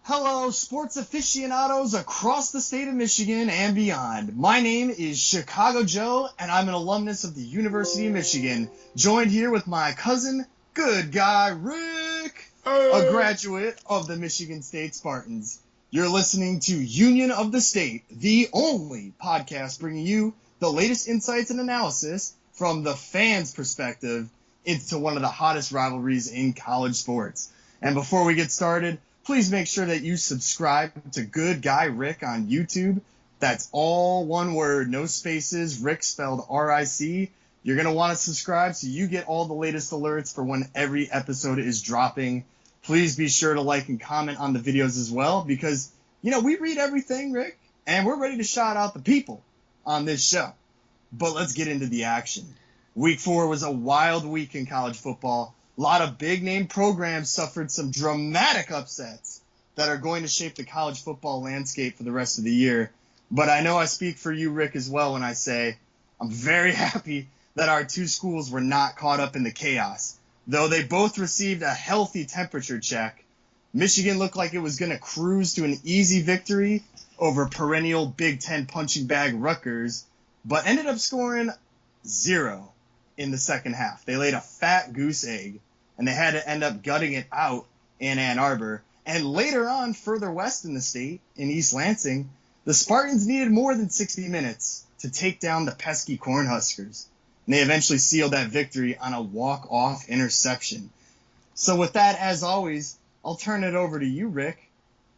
Hello, sports aficionados across the state of Michigan and beyond. My name is Chicago Joe, and I'm an alumnus of the University of Michigan, joined here with my cousin, good guy Rick, a graduate of the Michigan State Spartans. You're listening to Union of the State, the only podcast bringing you the latest insights and analysis from the fans' perspective into one of the hottest rivalries in college sports. And before we get started, please make sure that you subscribe to Good Guy Rick on YouTube. That's all one word, no spaces, Rick spelled R-I-C. You're going to want to subscribe so you get all the latest alerts for when every episode is dropping. Please be sure to like and comment on the videos as well because, we read everything, Rick, and we're ready to shout out the people on this show. But let's get into the action. Week 4 was a wild week in college football. A lot of big-name programs suffered some dramatic upsets that are going to shape the college football landscape for the rest of the year. But I know I speak for you, Rick, as well when I say I'm very happy that our two schools were not caught up in the chaos. Though they both received a healthy temperature check, Michigan looked like it was going to cruise to an easy victory over perennial Big Ten punching bag Rutgers, but ended up scoring 0 in the second half. They laid a fat goose egg, and they had to end up gutting it out in Ann Arbor. And later on, further west in the state, in East Lansing, the Spartans needed more than 60 minutes to take down the pesky Cornhuskers. And they eventually sealed that victory on a walk-off interception. So with that, as always, I'll turn it over to you, Rick.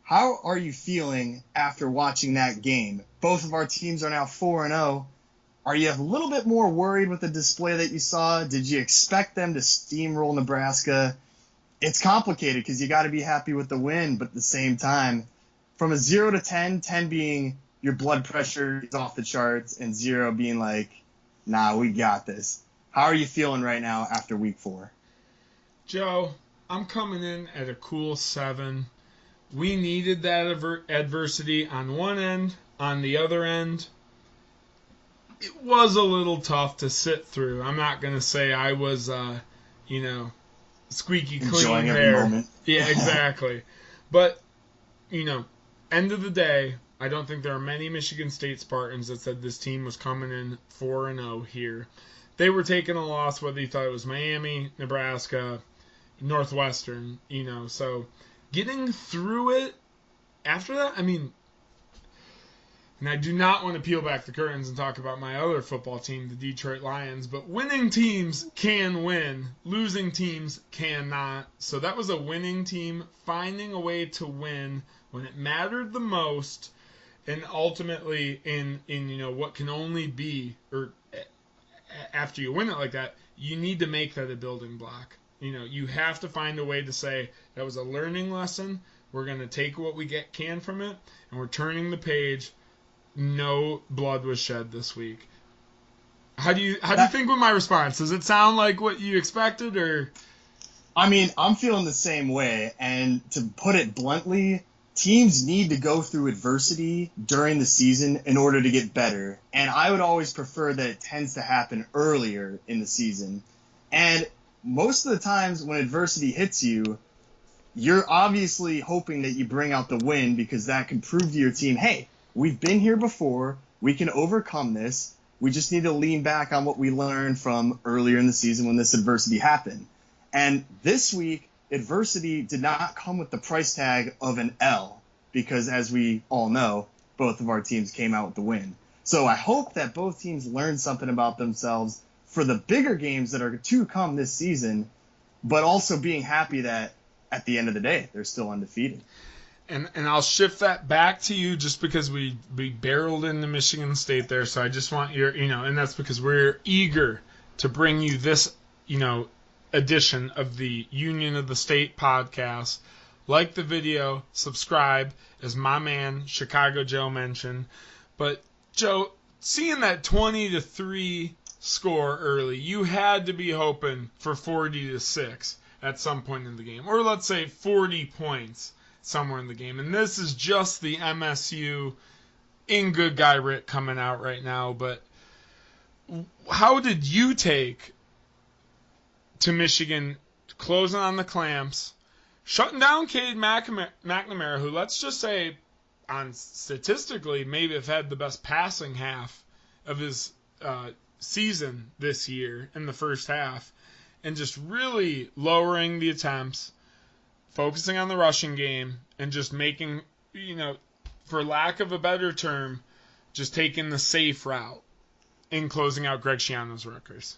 How are you feeling after watching that game? Both of our teams are now 4-0. Are you a little bit more worried with the display that you saw? Did you expect them to steamroll Nebraska? It's complicated because you got to be happy with the win, but at the same time, from a 0 to 10, 10 being your blood pressure is off the charts, and 0 being like, nah, we got this. How are you feeling right now after week 4? Joe, I'm coming in at a cool 7. We needed that adversity on one end. On the other end, it was a little tough to sit through. I'm not going to say I was, squeaky clean enjoying there. every moment. Yeah, exactly. But, end of the day, I don't think there are many Michigan State Spartans that said this team was coming in 4-0 here. They were taking a loss, whether you thought it was Miami, Nebraska, Northwestern, So getting through it after that, and I do not want to peel back the curtains and talk about my other football team, the Detroit Lions, but winning teams can win. Losing teams cannot. So that was a winning team finding a way to win when it mattered the most, and ultimately in what can only be, or after you win it like that, you need to make that a building block. You have to find a way to say that was a learning lesson. We're going to take what we can from it, and we're turning the page. No blood was shed this week. How do you think with my response? Does it sound like what you expected, or? I'm feeling the same way, and to put it bluntly, teams need to go through adversity during the season in order to get better, and I would always prefer that it tends to happen earlier in the season. And most of the times when adversity hits you, you're obviously hoping that you bring out the win because that can prove to your team, hey, we've been here before. We can overcome this. We just need to lean back on what we learned from earlier in the season when this adversity happened. And this week, adversity did not come with the price tag of an L because, as we all know, both of our teams came out with the win. So I hope that both teams learn something about themselves for the bigger games that are to come this season, but also being happy that at the end of the day, they're still undefeated. And I'll shift that back to you just because we barreled into Michigan State there. So I just want your, and that's because we're eager to bring you this, edition of the Union of the State podcast. Like the video, subscribe, as my man Chicago Joe mentioned. But Joe, seeing that 20-3 score early, you had to be hoping for 40-6 at some point in the game, or let's say 40 points somewhere in the game. And this is just the MSU in good guy Rick coming out right now. But how did you take to Michigan closing on the clamps, shutting down Cade McNamara, who, let's just say, on statistically, maybe have had the best passing half of his season this year in the first half, and just really lowering the attempts, focusing on the rushing game, and just making, for lack of a better term, just taking the safe route in closing out Greg Schiano's Rutgers.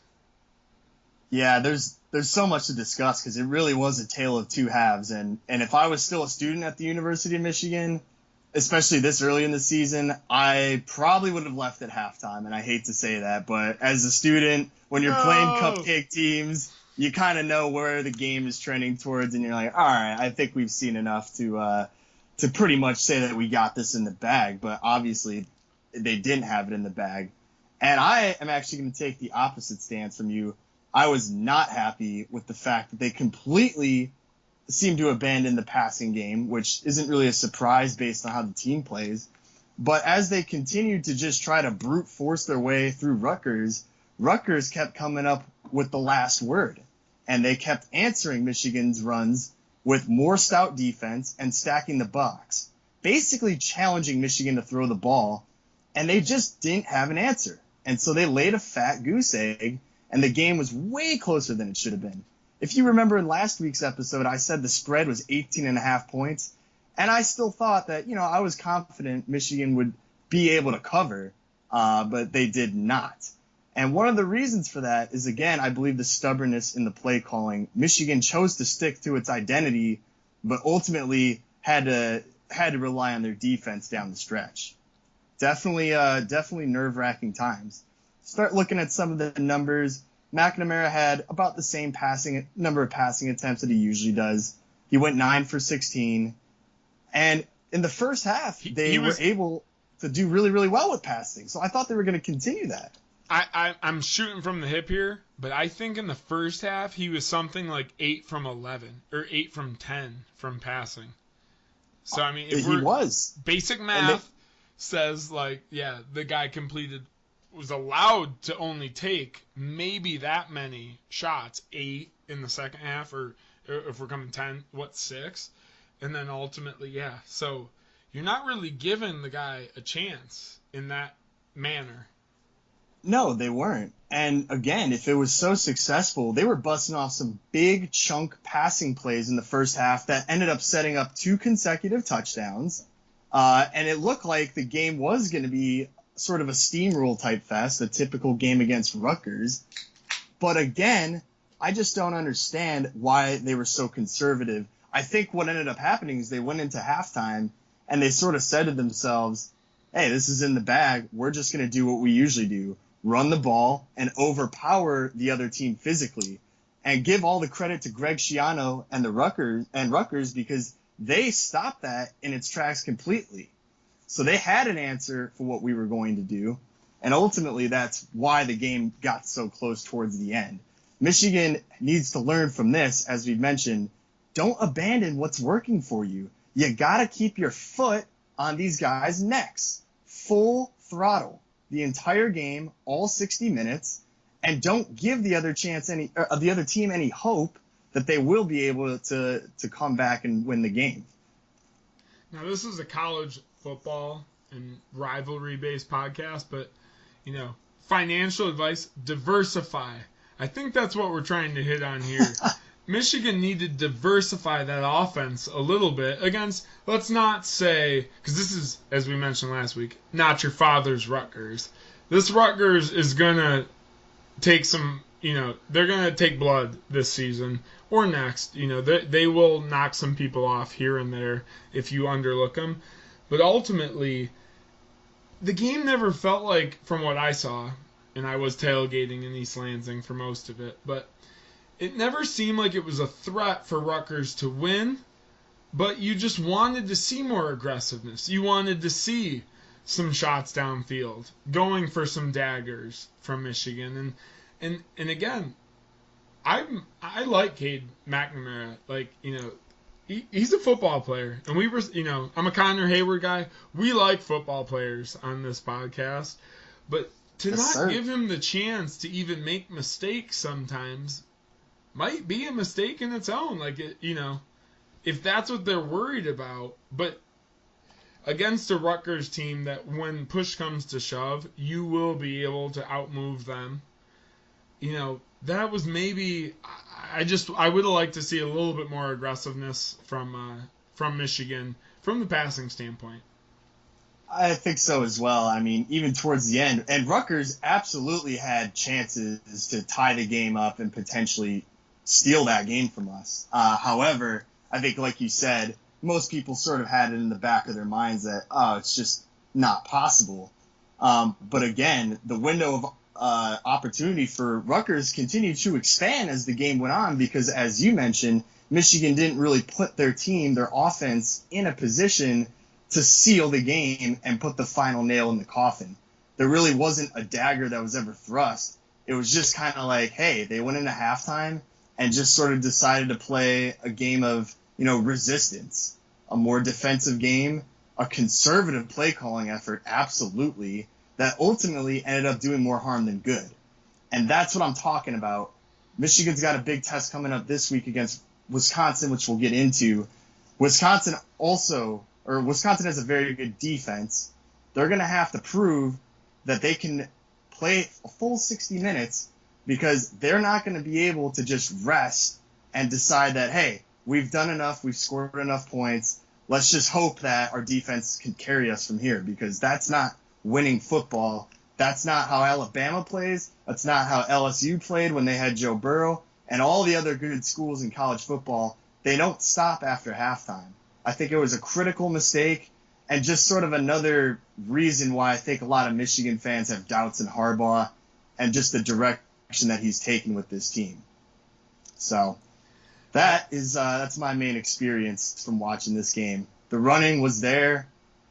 Yeah, there's so much to discuss because it really was a tale of two halves. And if I was still a student at the University of Michigan, especially this early in the season, I probably would have left at halftime. And I hate to say that, but as a student, when you're playing cupcake teams, you kind of know where the game is trending towards, and you're like, all right, I think we've seen enough to pretty much say that we got this in the bag. But obviously, they didn't have it in the bag. And I am actually going to take the opposite stance from you. I was not happy with the fact that they completely seemed to abandon the passing game, which isn't really a surprise based on how the team plays. But as they continued to just try to brute force their way through Rutgers kept coming up with the last word. And they kept answering Michigan's runs with more stout defense and stacking the box, basically challenging Michigan to throw the ball, and they just didn't have an answer. And so they laid a fat goose egg, and the game was way closer than it should have been. If you remember in last week's episode, I said the spread was 18.5 points, and I still thought that, I was confident Michigan would be able to cover, but they did not. And one of the reasons for that is, again, I believe the stubbornness in the play calling. Michigan chose to stick to its identity, but ultimately had to rely on their defense down the stretch. Definitely nerve-wracking times. Start looking at some of the numbers. McNamara had about the same number of passing attempts that he usually does. He went 9 for 16. And in the first half, they were able to do really, really well with passing. So I thought they were going to continue that. I'm shooting from the hip here, but I think in the first half, he was something like 8 from 11 or 8 from 10 from passing. So, I mean, if he was. Basic math says, the guy was allowed to only take maybe that many shots, 8 in the second half, or if we're coming 10, 6? And then ultimately, So you're not really giving the guy a chance in that manner. No, they weren't. And again, if it was so successful, they were busting off some big chunk passing plays in the first half that ended up setting up 2 consecutive touchdowns. And it looked like the game was going to be sort of a steamroll type fest, a typical game against Rutgers. But again, I just don't understand why they were so conservative. I think what ended up happening is they went into halftime and they sort of said to themselves, hey, this is in the bag. We're just going to do what we usually do. Run the ball and overpower the other team physically, and give all the credit to Greg Schiano and Rutgers because they stopped that in its tracks completely. So they had an answer for what we were going to do, and ultimately that's why the game got so close towards the end. Michigan needs to learn from this, as we've mentioned. Don't abandon what's working for you. You got to keep your foot on these guys' necks. Full throttle. The entire game, all 60 minutes, and don't give the other team any hope that they will be able to come back and win the game. Now, this is a college football and rivalry-based podcast, but, financial advice, diversify. I think that's what we're trying to hit on here. Michigan needed to diversify that offense a little bit against, let's not say, because this is, as we mentioned last week, not your father's Rutgers. This Rutgers is going to take some, they're going to take blood this season or next. They will knock some people off here and there if you underlook them. But ultimately, the game never felt like, from what I saw, and I was tailgating in East Lansing for most of it, but it never seemed like it was a threat for Rutgers to win, but you just wanted to see more aggressiveness. You wanted to see some shots downfield, going for some daggers from Michigan. And again, I like Cade McNamara. He's a football player. And we were, I'm a Connor Hayward guy. We like football players on this podcast. But to give him the chance to even make mistakes sometimes might be a mistake in its own. if that's what they're worried about, but against a Rutgers team that when push comes to shove, you will be able to outmove them. That was maybe I would have liked to see a little bit more aggressiveness from Michigan from the passing standpoint. I think so as well. I mean, even towards the end, and Rutgers absolutely had chances to tie the game up and potentially steal that game from us. However, I think, like you said, most people sort of had it in the back of their minds that, it's just not possible. But again, the window of opportunity for Rutgers continued to expand as the game went on because, as you mentioned, Michigan didn't really put their offense, in a position to seal the game and put the final nail in the coffin. There really wasn't a dagger that was ever thrust. It was just kind of like, hey, they went into halftime and just sort of decided to play a game of, resistance, a more defensive game, a conservative play calling effort, absolutely, that ultimately ended up doing more harm than good. And that's what I'm talking about. Michigan's got a big test coming up this week against Wisconsin, which we'll get into. Wisconsin has a very good defense. They're going to have to prove that they can play a full 60 minutes because they're not going to be able to just rest and decide that, hey, we've done enough, we've scored enough points, let's just hope that our defense can carry us from here, because that's not winning football. That's not how Alabama plays. That's not how LSU played when they had Joe Burrow. And all the other good schools in college football, they don't stop after halftime. I think it was a critical mistake and just sort of another reason why I think a lot of Michigan fans have doubts in Harbaugh and just the direction that he's taking with this team. So that's my main experience from watching this game. The running was there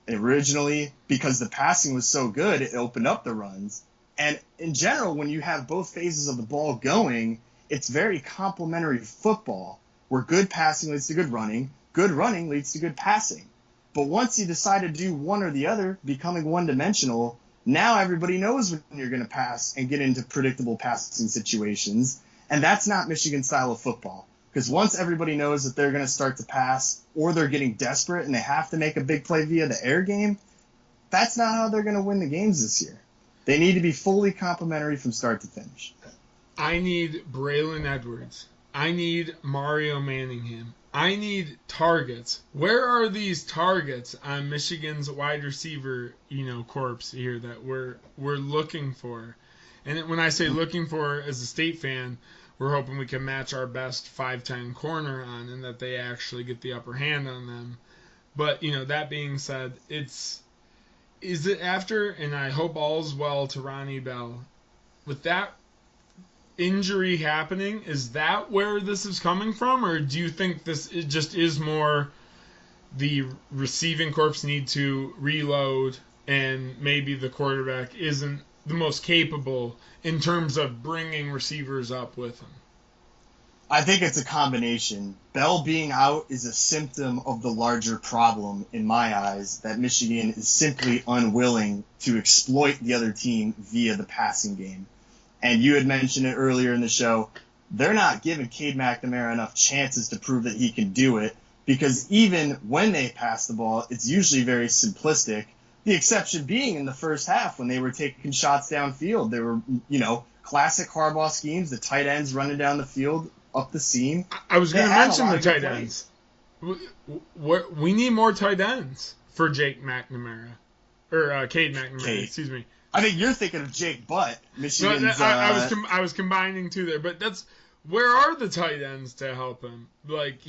originally because the passing was so good, it opened up the runs. And in general, when you have both phases of the ball going, it's very complementary football, where good passing leads to good running leads to good passing. But once you decide to do one or the other, becoming one-dimensional, now everybody knows when you're going to pass and get into predictable passing situations. And that's not Michigan's style of football. Because once everybody knows that they're going to start to pass or they're getting desperate and they have to make a big play via the air game, that's not how they're going to win the games this year. They need to be fully complementary from start to finish. I need Braylon Edwards. I need Mario Manningham. I need targets. Where are these targets on Michigan's wide receiver, corps here that we're looking for? And when I say looking for as a State fan, we're hoping we can match our best 5'10" corner on, and that they actually get the upper hand on them. But, that being said, is it after, and I hope all's well to Ronnie Bell, with that injury happening, is that where this is coming from? Or do you think it just is more the receiving corps need to reload and maybe the quarterback isn't the most capable in terms of bringing receivers up with him? I think it's a combination. Bell being out is a symptom of the larger problem, in my eyes, that Michigan is simply unwilling to exploit the other team via the passing game. And you had mentioned it earlier in the show, they're not giving Cade McNamara enough chances to prove that he can do it, because even when they pass the ball, it's usually very simplistic. The exception being in the first half when they were taking shots downfield. They were, classic Harbaugh schemes, the tight ends running down the field, up the seam. I was going to mention the tight ends. We need more tight ends for Jake McNamara. Or Cade McNamara, excuse me. I think you're thinking of Jake Butt. Michigan's. No, I was combining two there, but where are the tight ends to help him? Like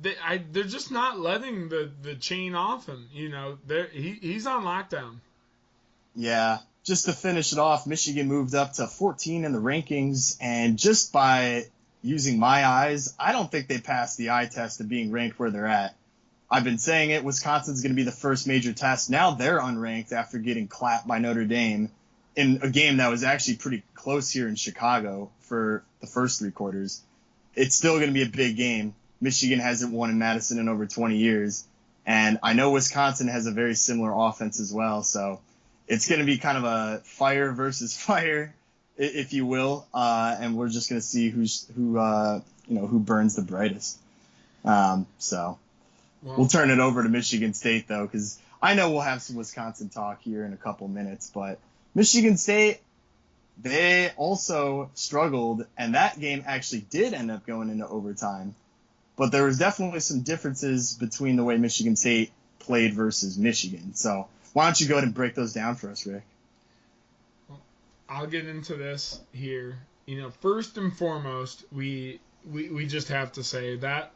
they're just not letting the chain off him. He's on lockdown. Yeah, just to finish it off, Michigan moved up to 14 in the rankings, and just by using my eyes, I don't think they passed the eye test of being ranked where they're at. I've been saying it, Wisconsin's going to be the first major test. Now they're unranked after getting clapped by Notre Dame in a game that was actually pretty close here in Chicago for the first three quarters. It's still going to be a big game. Michigan hasn't won in Madison in over 20 years. And I know Wisconsin has a very similar offense as well. So it's going to be kind of a fire versus fire, if you will. And we're just going to see who burns the brightest. So Well, we'll turn it over to Michigan State, though, because I know we'll have some Wisconsin talk here in a couple minutes. But Michigan State, they also struggled, and that game actually did end up going into overtime. But there was definitely some differences between the way Michigan State played versus Michigan. So why don't you go ahead and break those down for us, Rick? I'll get into this here. First and foremost, we just have to say that,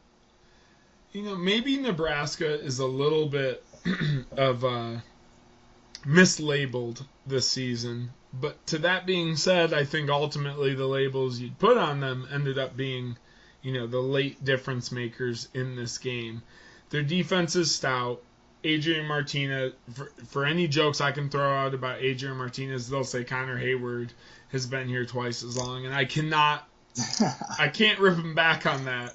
maybe Nebraska is a little bit of mislabeled this season. But to that being said, I think ultimately the labels you'd put on them ended up being, the late difference makers in this game. Their defense is stout. Adrian Martinez, for any jokes I can throw out about Adrian Martinez, they'll say Connor Hayward has been here twice as long, and I can't rip him back on that.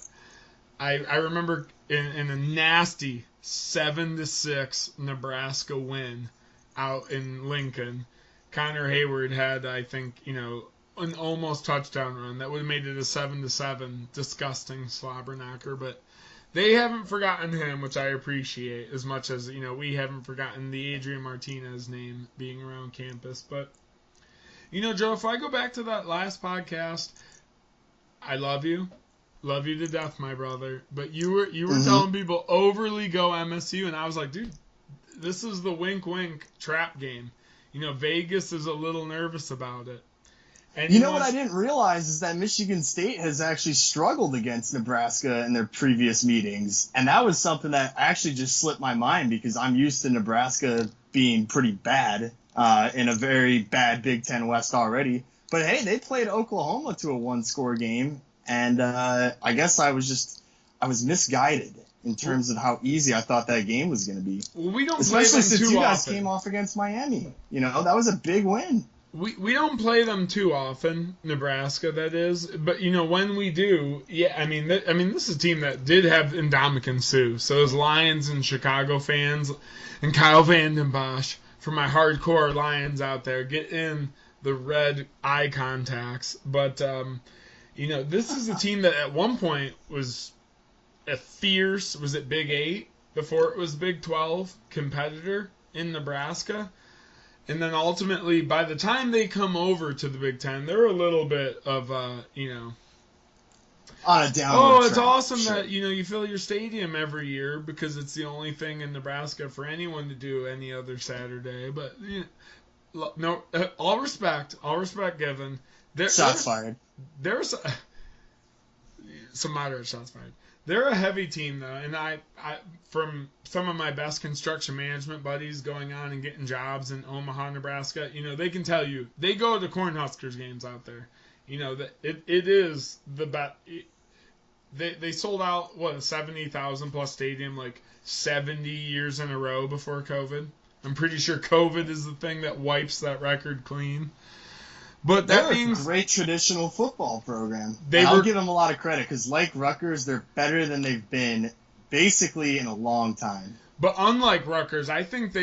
I remember in a nasty 7-6 Nebraska win out in Lincoln, Connor Hayward had, I think, an almost touchdown run that would have made it a 7-7 disgusting slobber knocker, but they haven't forgotten him, which I appreciate as much as, we haven't forgotten the Adrian Martinez name being around campus. But, Joe, if I go back to that last podcast, I love you. Love you to death, my brother. But you were telling people overly go MSU, and I was like, dude, this is the wink-wink trap game. Vegas is a little nervous about it. And what I didn't realize is that Michigan State has actually struggled against Nebraska in their previous meetings. And that was something that actually just slipped my mind because I'm used to Nebraska being pretty bad in a very bad Big Ten West already. But, hey, they played Oklahoma to a one-score game. And I guess I was misguided in terms of how easy I thought that game was going to be. Well, we don't Especially play them since too you guys often. came off against Miami. That was a big win. We don't play them too often, Nebraska, that is. But, when we do, yeah, I mean, this is a team that did have Ndamukong Suh. So those Lions and Chicago fans and Kyle Vanden Bosch, for my hardcore Lions out there, get in the red eye contacts. But, this is a team that at one point was a fierce, was it Big 8 before it was Big 12 competitor in Nebraska. And then ultimately, by the time they come over to the Big Ten, they're a little bit of, on a downward oh, it's track, awesome sure. that, you fill your stadium every year because it's the only thing in Nebraska for anyone to do any other Saturday. But, no, all respect given. Shots fired. There's some moderate shots fired. They're a heavy team, though, and I from some of my best construction management buddies going on and getting jobs in Omaha, Nebraska, they can tell you they go to Cornhuskers games out there. That it is the best. They sold out a 70,000 plus stadium like 70 years in a row before COVID. I'm pretty sure COVID is the thing that wipes that record clean. But that they're a great traditional football program. I'll give them a lot of credit because, like Rutgers, they're better than they've been basically in a long time. But unlike Rutgers, I think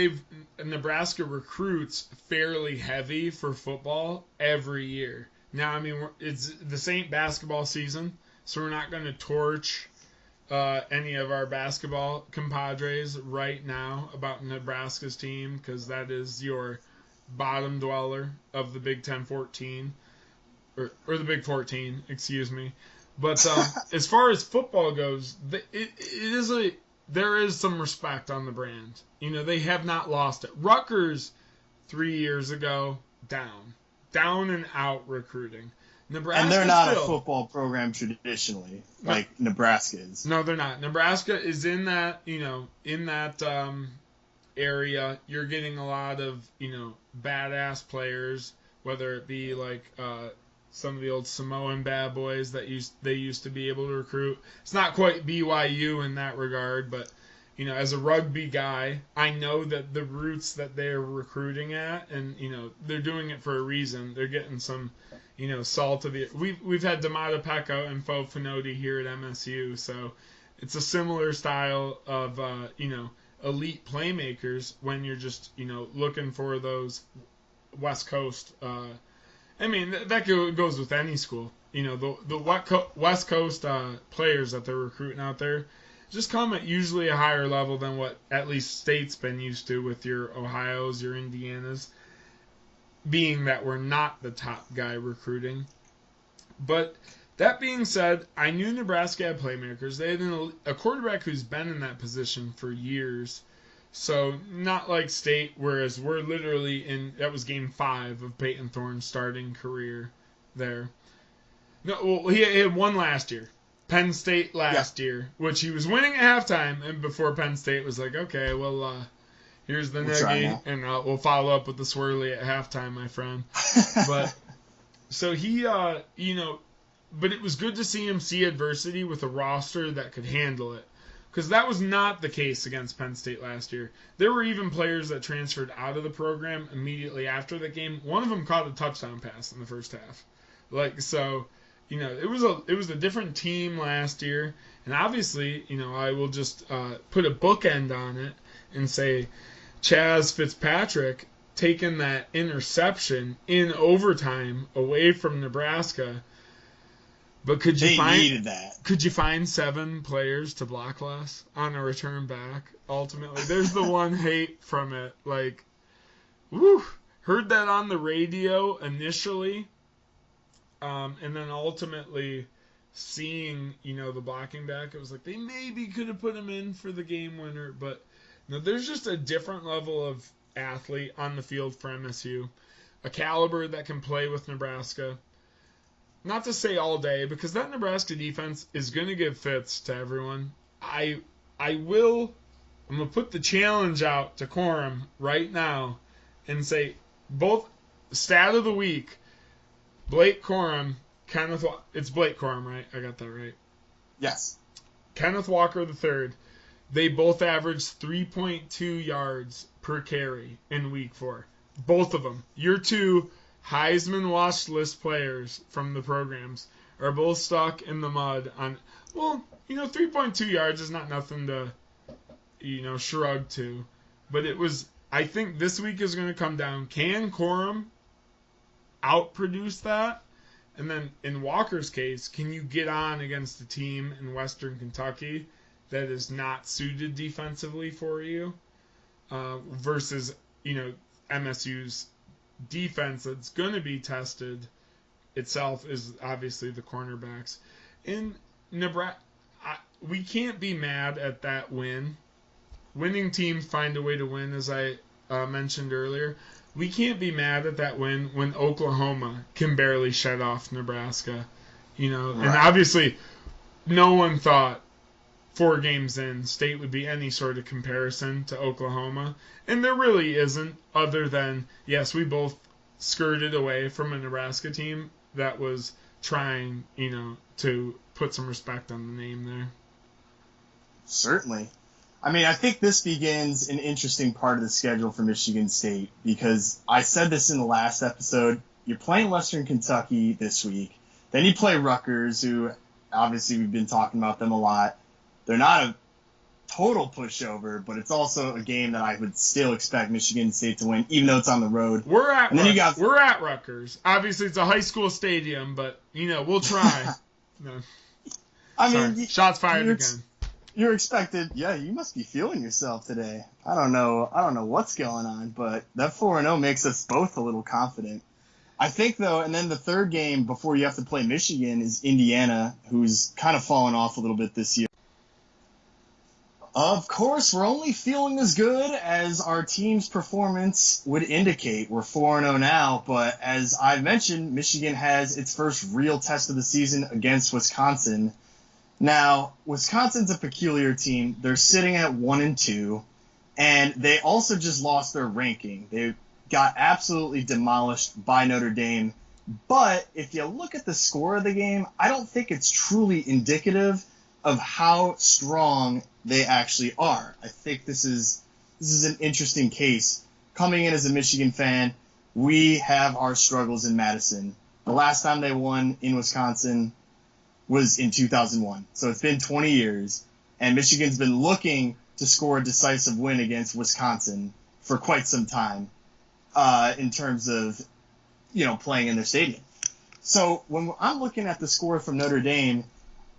Nebraska recruits fairly heavy for football every year. Now, I mean, this ain't basketball season, so we're not going to torch any of our basketball compadres right now about Nebraska's team because that is your bottom dweller of the Big 10-14 or the Big 14, excuse me. But as far as football goes, there is some respect on the brand. They have not lost it. Rutgers 3 years ago down and out recruiting. Nebraska and they're not a football program traditionally like Nebraska is. No, they're not. Nebraska is in that area. You're getting a lot of badass players, whether it be like some of the old Samoan bad boys that they used to be able to recruit. It's not quite BYU in that regard, but as a rugby guy, I know that the roots that they're recruiting at, and they're doing it for a reason. They're getting some salt of the. We've had Damata Pecco and Fo Finoti here at MSU, so it's a similar style of elite playmakers when you're just looking for those West Coast. I mean that goes with any school. the West Coast players that they're recruiting out there just come at usually a higher level than what at least State's been used to with your Ohio's, your Indiana's, being that we're not the top guy recruiting. But that being said, I knew Nebraska had playmakers. They had a quarterback who's been in that position for years. So not like State, whereas we're literally that was game 5 of Peyton Thorne's starting career there. No, well, he had one last year. Penn State last year, which he was winning at halftime, and before Penn State was like, okay, well, here's the Nagy, and we'll follow up with the swirly at halftime, my friend. But so he, but it was good to see him see adversity with a roster that could handle it. Because that was not the case against Penn State last year. There were even players that transferred out of the program immediately after the game. One of them caught a touchdown pass in the first half. It was a different team last year. And obviously, I will just put a bookend on it and say Chaz Fitzpatrick taking that interception in overtime away from Nebraska. But could you find 7 players to block less on a return back? Ultimately, there's the one hate from it. Heard that on the radio initially, and then ultimately seeing the blocking back, it was like they maybe could have put him in for the game winner. But there's just a different level of athlete on the field for MSU, a caliber that can play with Nebraska. Not to say all day, because that Nebraska defense is going to give fits to everyone. I'm going to put the challenge out to Corum right now and say both stat of the week, Blake Corum, it's Blake Corum, right? I got that right. Yes. Kenneth Walker III, they both averaged 3.2 yards per carry in week 4. Both of them. Your 2 Heisman watch list players from the programs are both stuck in the mud on, 3.2 yards is not nothing to, shrug to. But I think this week is going to come down. Can Corum outproduce that? And then in Walker's case, can you get on against a team in Western Kentucky that is not suited defensively for you versus, MSU's defense that's going to be tested itself is obviously the cornerbacks. In Nebraska, we can't be mad at that win. Winning teams find a way to win, as I mentioned earlier. We can't be mad at that win when Oklahoma can barely shut off Nebraska. Right. And obviously no one thought 4 games in State would be any sort of comparison to Oklahoma. And there really isn't, other than, yes, we both skirted away from a Nebraska team that was trying, to put some respect on the name there. Certainly. I think this begins an interesting part of the schedule for Michigan State because I said this in the last episode. You're playing Western Kentucky this week. Then you play Rutgers, who obviously we've been talking about them a lot. They're not a total pushover, but it's also a game that I would still expect Michigan State to win, even though it's on the road. We're at Rutgers. Obviously, it's a high school stadium, but we'll try. No. Shots fired again. You're expected. Yeah, you must be feeling yourself today. I don't know what's going on, but that 4-0 makes us both a little confident. I think, though, and then the third game before you have to play Michigan is Indiana, who's kind of fallen off a little bit this year. Of course, we're only feeling as good as our team's performance would indicate. We're 4-0 now, but as I've mentioned, Michigan has its first real test of the season against Wisconsin. Now, Wisconsin's a peculiar team. They're sitting at 1-2, and they also just lost their ranking. They got absolutely demolished by Notre Dame. But if you look at the score of the game, I don't think it's truly indicative of how strong they actually are. I think this is an interesting case. Coming in as a Michigan fan, we have our struggles in Madison. The last time they won in Wisconsin was in 2001. So it's been 20 years, and Michigan's been looking to score a decisive win against Wisconsin for quite some time in terms of, playing in their stadium. So when I'm looking at the score from Notre Dame,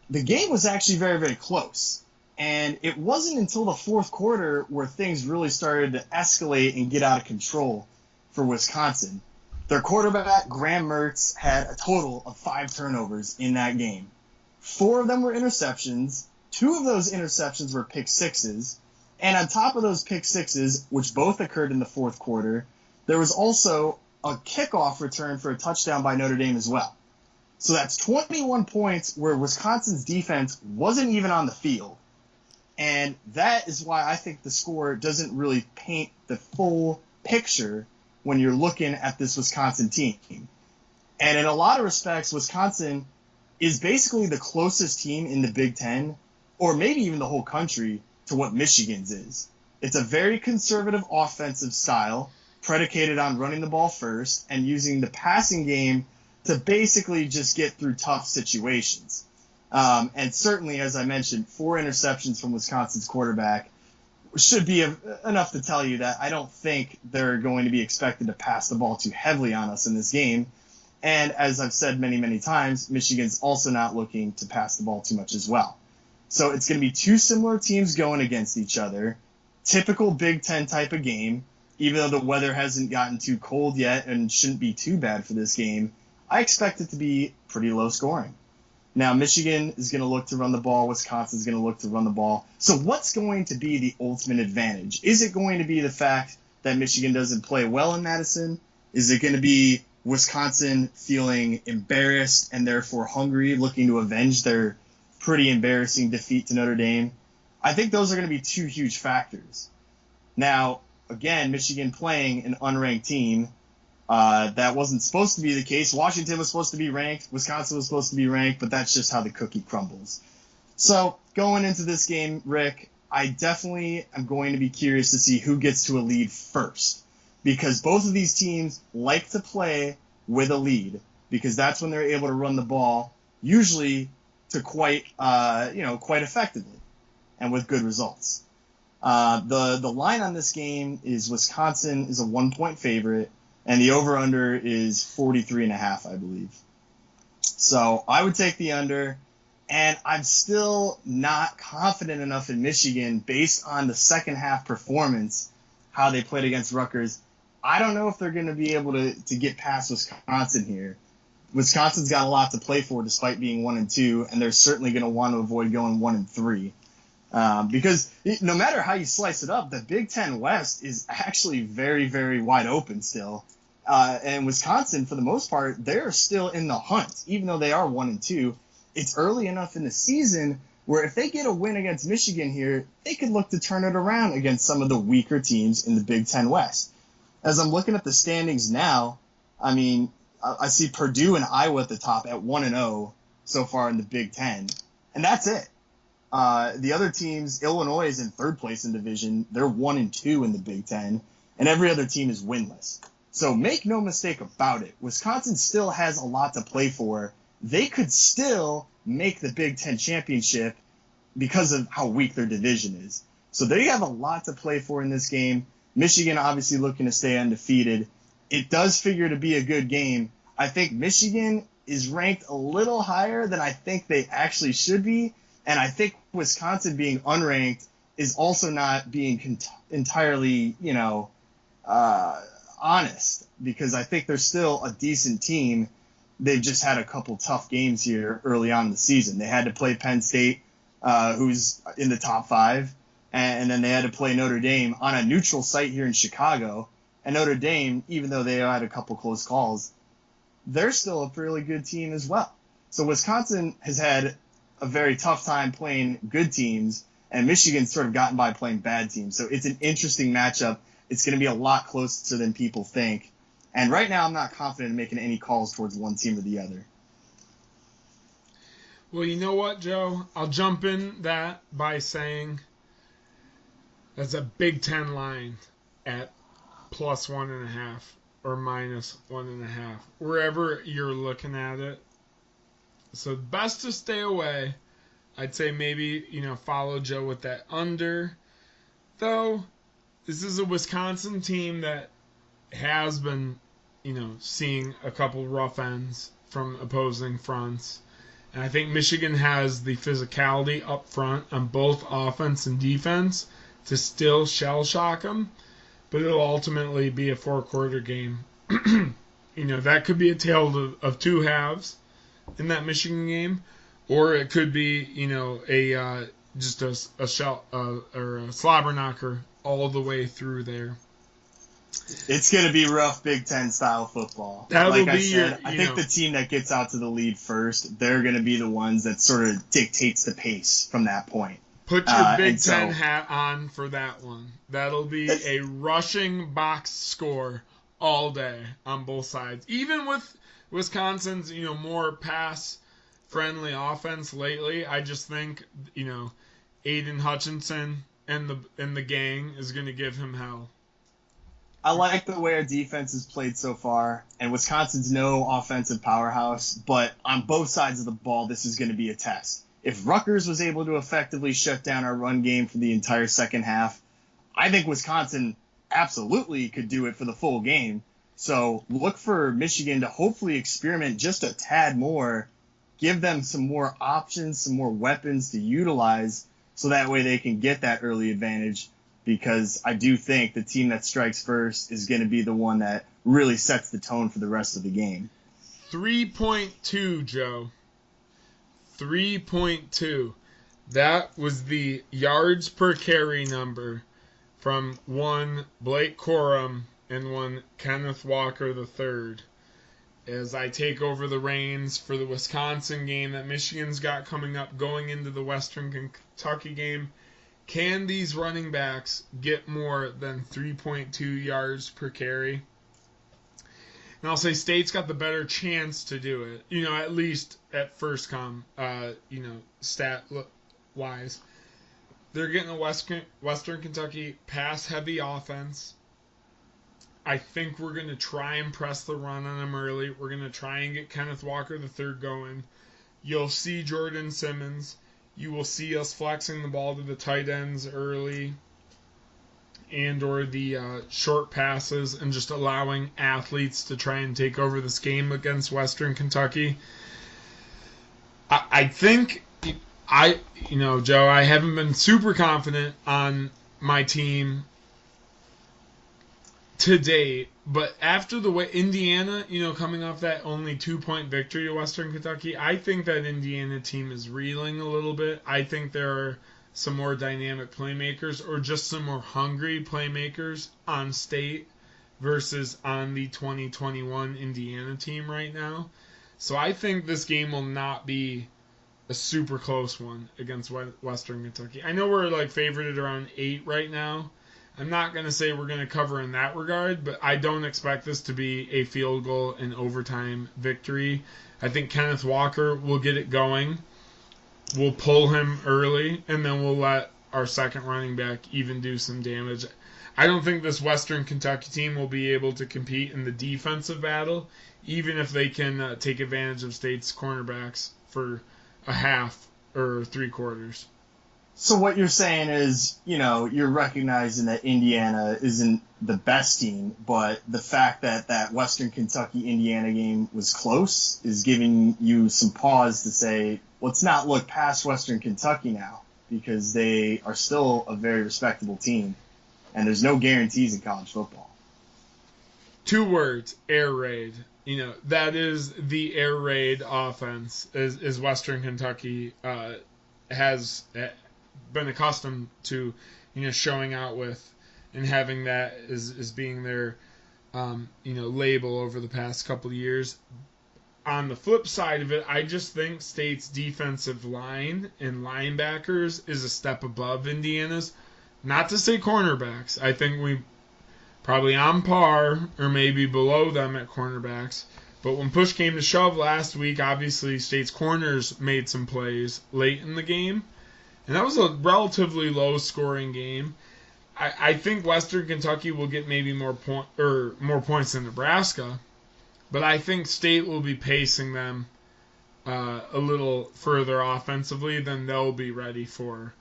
the game was actually very, very close. And it wasn't until the fourth quarter where things really started to escalate and get out of control for Wisconsin. Their quarterback, Graham Mertz, had a total of 5 turnovers in that game. 4 of them were interceptions. 2 of those interceptions were pick sixes. And on top of those pick sixes, which both occurred in the fourth quarter, there was also a kickoff return for a touchdown by Notre Dame as well. So that's 21 points where Wisconsin's defense wasn't even on the field. And that is why I think the score doesn't really paint the full picture when you're looking at this Wisconsin team. And in a lot of respects, Wisconsin is basically the closest team in the Big Ten, or maybe even the whole country, to what Michigan's is. It's a very conservative offensive style, predicated on running the ball first and using the passing game to basically just get through tough situations. And certainly, as I mentioned, 4 interceptions from Wisconsin's quarterback should be enough to tell you that I don't think they're going to be expected to pass the ball too heavily on us in this game. And as I've said many, many times, Michigan's also not looking to pass the ball too much as well. So it's going to be 2 similar teams going against each other. Typical Big Ten type of game. Even though the weather hasn't gotten too cold yet and shouldn't be too bad for this game, I expect it to be pretty low scoring. Now, Michigan is going to look to run the ball. Wisconsin is going to look to run the ball. So what's going to be the ultimate advantage? Is it going to be the fact that Michigan doesn't play well in Madison? Is it going to be Wisconsin feeling embarrassed and therefore hungry, looking to avenge their pretty embarrassing defeat to Notre Dame? I think those are going to be 2 huge factors. Now, again, Michigan playing an unranked team. That wasn't supposed to be the case. Washington was supposed to be ranked. Wisconsin was supposed to be ranked, but that's just how the cookie crumbles. So going into this game, Rick, I definitely am going to be curious to see who gets to a lead first, because both of these teams like to play with a lead, because that's when they're able to run the ball, usually to quite effectively and with good results. The line on this game is Wisconsin is a 1-point favorite, and the over-under is 43.5, I believe. So I would take the under, and I'm still not confident enough in Michigan based on the second half performance, how they played against Rutgers. I don't know if they're going to be able to get past Wisconsin here. Wisconsin's got a lot to play for despite being 1-2, and they're certainly going to want to avoid going 1-3. Because no matter how you slice it up, the Big Ten West is actually very, very wide open still. And Wisconsin, for the most part, they're still in the hunt, even though they are 1-2. It's early enough in the season where if they get a win against Michigan here, they could look to turn it around against some of the weaker teams in the Big Ten West. As I'm looking at the standings now, I mean, I see Purdue and Iowa at the top at 1-0 so far in the Big Ten, and that's it. The other teams, Illinois is in 3rd place in division. They're 1-2 in the Big Ten, and every other team is winless. So make no mistake about it. Wisconsin still has a lot to play for. They could still make the Big Ten championship because of how weak their division is. So they have a lot to play for in this game. Michigan obviously looking to stay undefeated. It does figure to be a good game. I think Michigan is ranked a little higher than I think they actually should be. And I think Wisconsin being unranked is also not being entirely, honest, because I think they're still a decent team. They've just had a couple tough games here early on in the season. They had to play Penn State, who's in the top 5, and then they had to play Notre Dame on a neutral site here in Chicago. And Notre Dame, even though they had a couple close calls, they're still a fairly good team as well. So Wisconsin has had a very tough time playing good teams, and Michigan's sort of gotten by playing bad teams. So it's an interesting matchup. It's going to be a lot closer than people think. And right now I'm not confident in making any calls towards one team or the other. Well, you know what, Joe? I'll jump in that by saying that's a Big Ten line at plus 1.5 or minus 1.5, wherever you're looking at it. So best to stay away. I'd say maybe, follow Joe with that under. Though, this is a Wisconsin team that has been, seeing a couple rough ends from opposing fronts. And I think Michigan has the physicality up front on both offense and defense to still shell shock them, but it'll ultimately be a 4-quarter game. That could be a tale of two halves in that Michigan game, or it could be, just a shell or a slobber knocker all the way through there. It's going to be rough Big Ten style football. I think the team that gets out to the lead first, they're going to be the ones that sort of dictates the pace from that point. Put your Big Ten hat on for that one. That'll be a rushing box score all day on both sides. Even with Wisconsin's, more pass-friendly offense lately, I just think, Aiden Hutchinson and the gang is going to give him hell. I like the way our defense has played so far, and Wisconsin's no offensive powerhouse, but on both sides of the ball, this is going to be a test. If Rutgers was able to effectively shut down our run game for the entire second half, I think Wisconsin absolutely could do it for the full game. So look for Michigan to hopefully experiment just a tad more, give them some more options, some more weapons to utilize, so that way they can get that early advantage, because I do think the team that strikes first is going to be the one that really sets the tone for the rest of the game. 3.2, Joe. 3.2. That was the yards per carry number from one Blake Corum and one Kenneth Walker III. As I take over the reins for the Wisconsin game that Michigan's got coming up going into the Western Kentucky game, can these running backs get more than 3.2 yards per carry? And I'll say State's got the better chance to do it, at least at first come, stat-wise. They're getting a Western Kentucky pass-heavy offense. I think we're going to try and press the run on them early. We're going to try and get Kenneth Walker III going. You'll see Jordan Simmons. You will see us flexing the ball to the tight ends early and or the short passes and just allowing athletes to try and take over this game against Western Kentucky. I think, Joe, I haven't been super confident on my team to date, but after the way Indiana, coming off that only 2-point victory to Western Kentucky, I think that Indiana team is reeling a little bit. I think there are some more dynamic playmakers or just some more hungry playmakers on State versus on the 2021 Indiana team right now. So I think this game will not be a super close one against Western Kentucky. I know we're favorited around 8 right now. I'm not going to say we're going to cover in that regard, but I don't expect this to be a field goal and overtime victory. I think Kenneth Walker will get it going. We'll pull him early, and then we'll let our second running back even do some damage. I don't think this Western Kentucky team will be able to compete in the defensive battle, even if they can take advantage of State's cornerbacks for a half or 3 quarters. So what you're saying is, you're recognizing that Indiana isn't the best team, but the fact that Western Kentucky-Indiana game was close is giving you some pause to say, let's not look past Western Kentucky now, because they are still a very respectable team, and there's no guarantees in college football. 2 words, air raid. That is the air raid offense, is Western Kentucky has been accustomed to, showing out with and having that as being their, label over the past couple of years. On the flip side of it, I just think State's defensive line and linebackers is a step above Indiana's. Not to say cornerbacks. I think we probably on par or maybe below them at cornerbacks. But when push came to shove last week, obviously State's corners made some plays late in the game. And that was a relatively low-scoring game. I think Western Kentucky will get maybe more points than Nebraska, but I think State will be pacing them a little further offensively than they'll be ready for,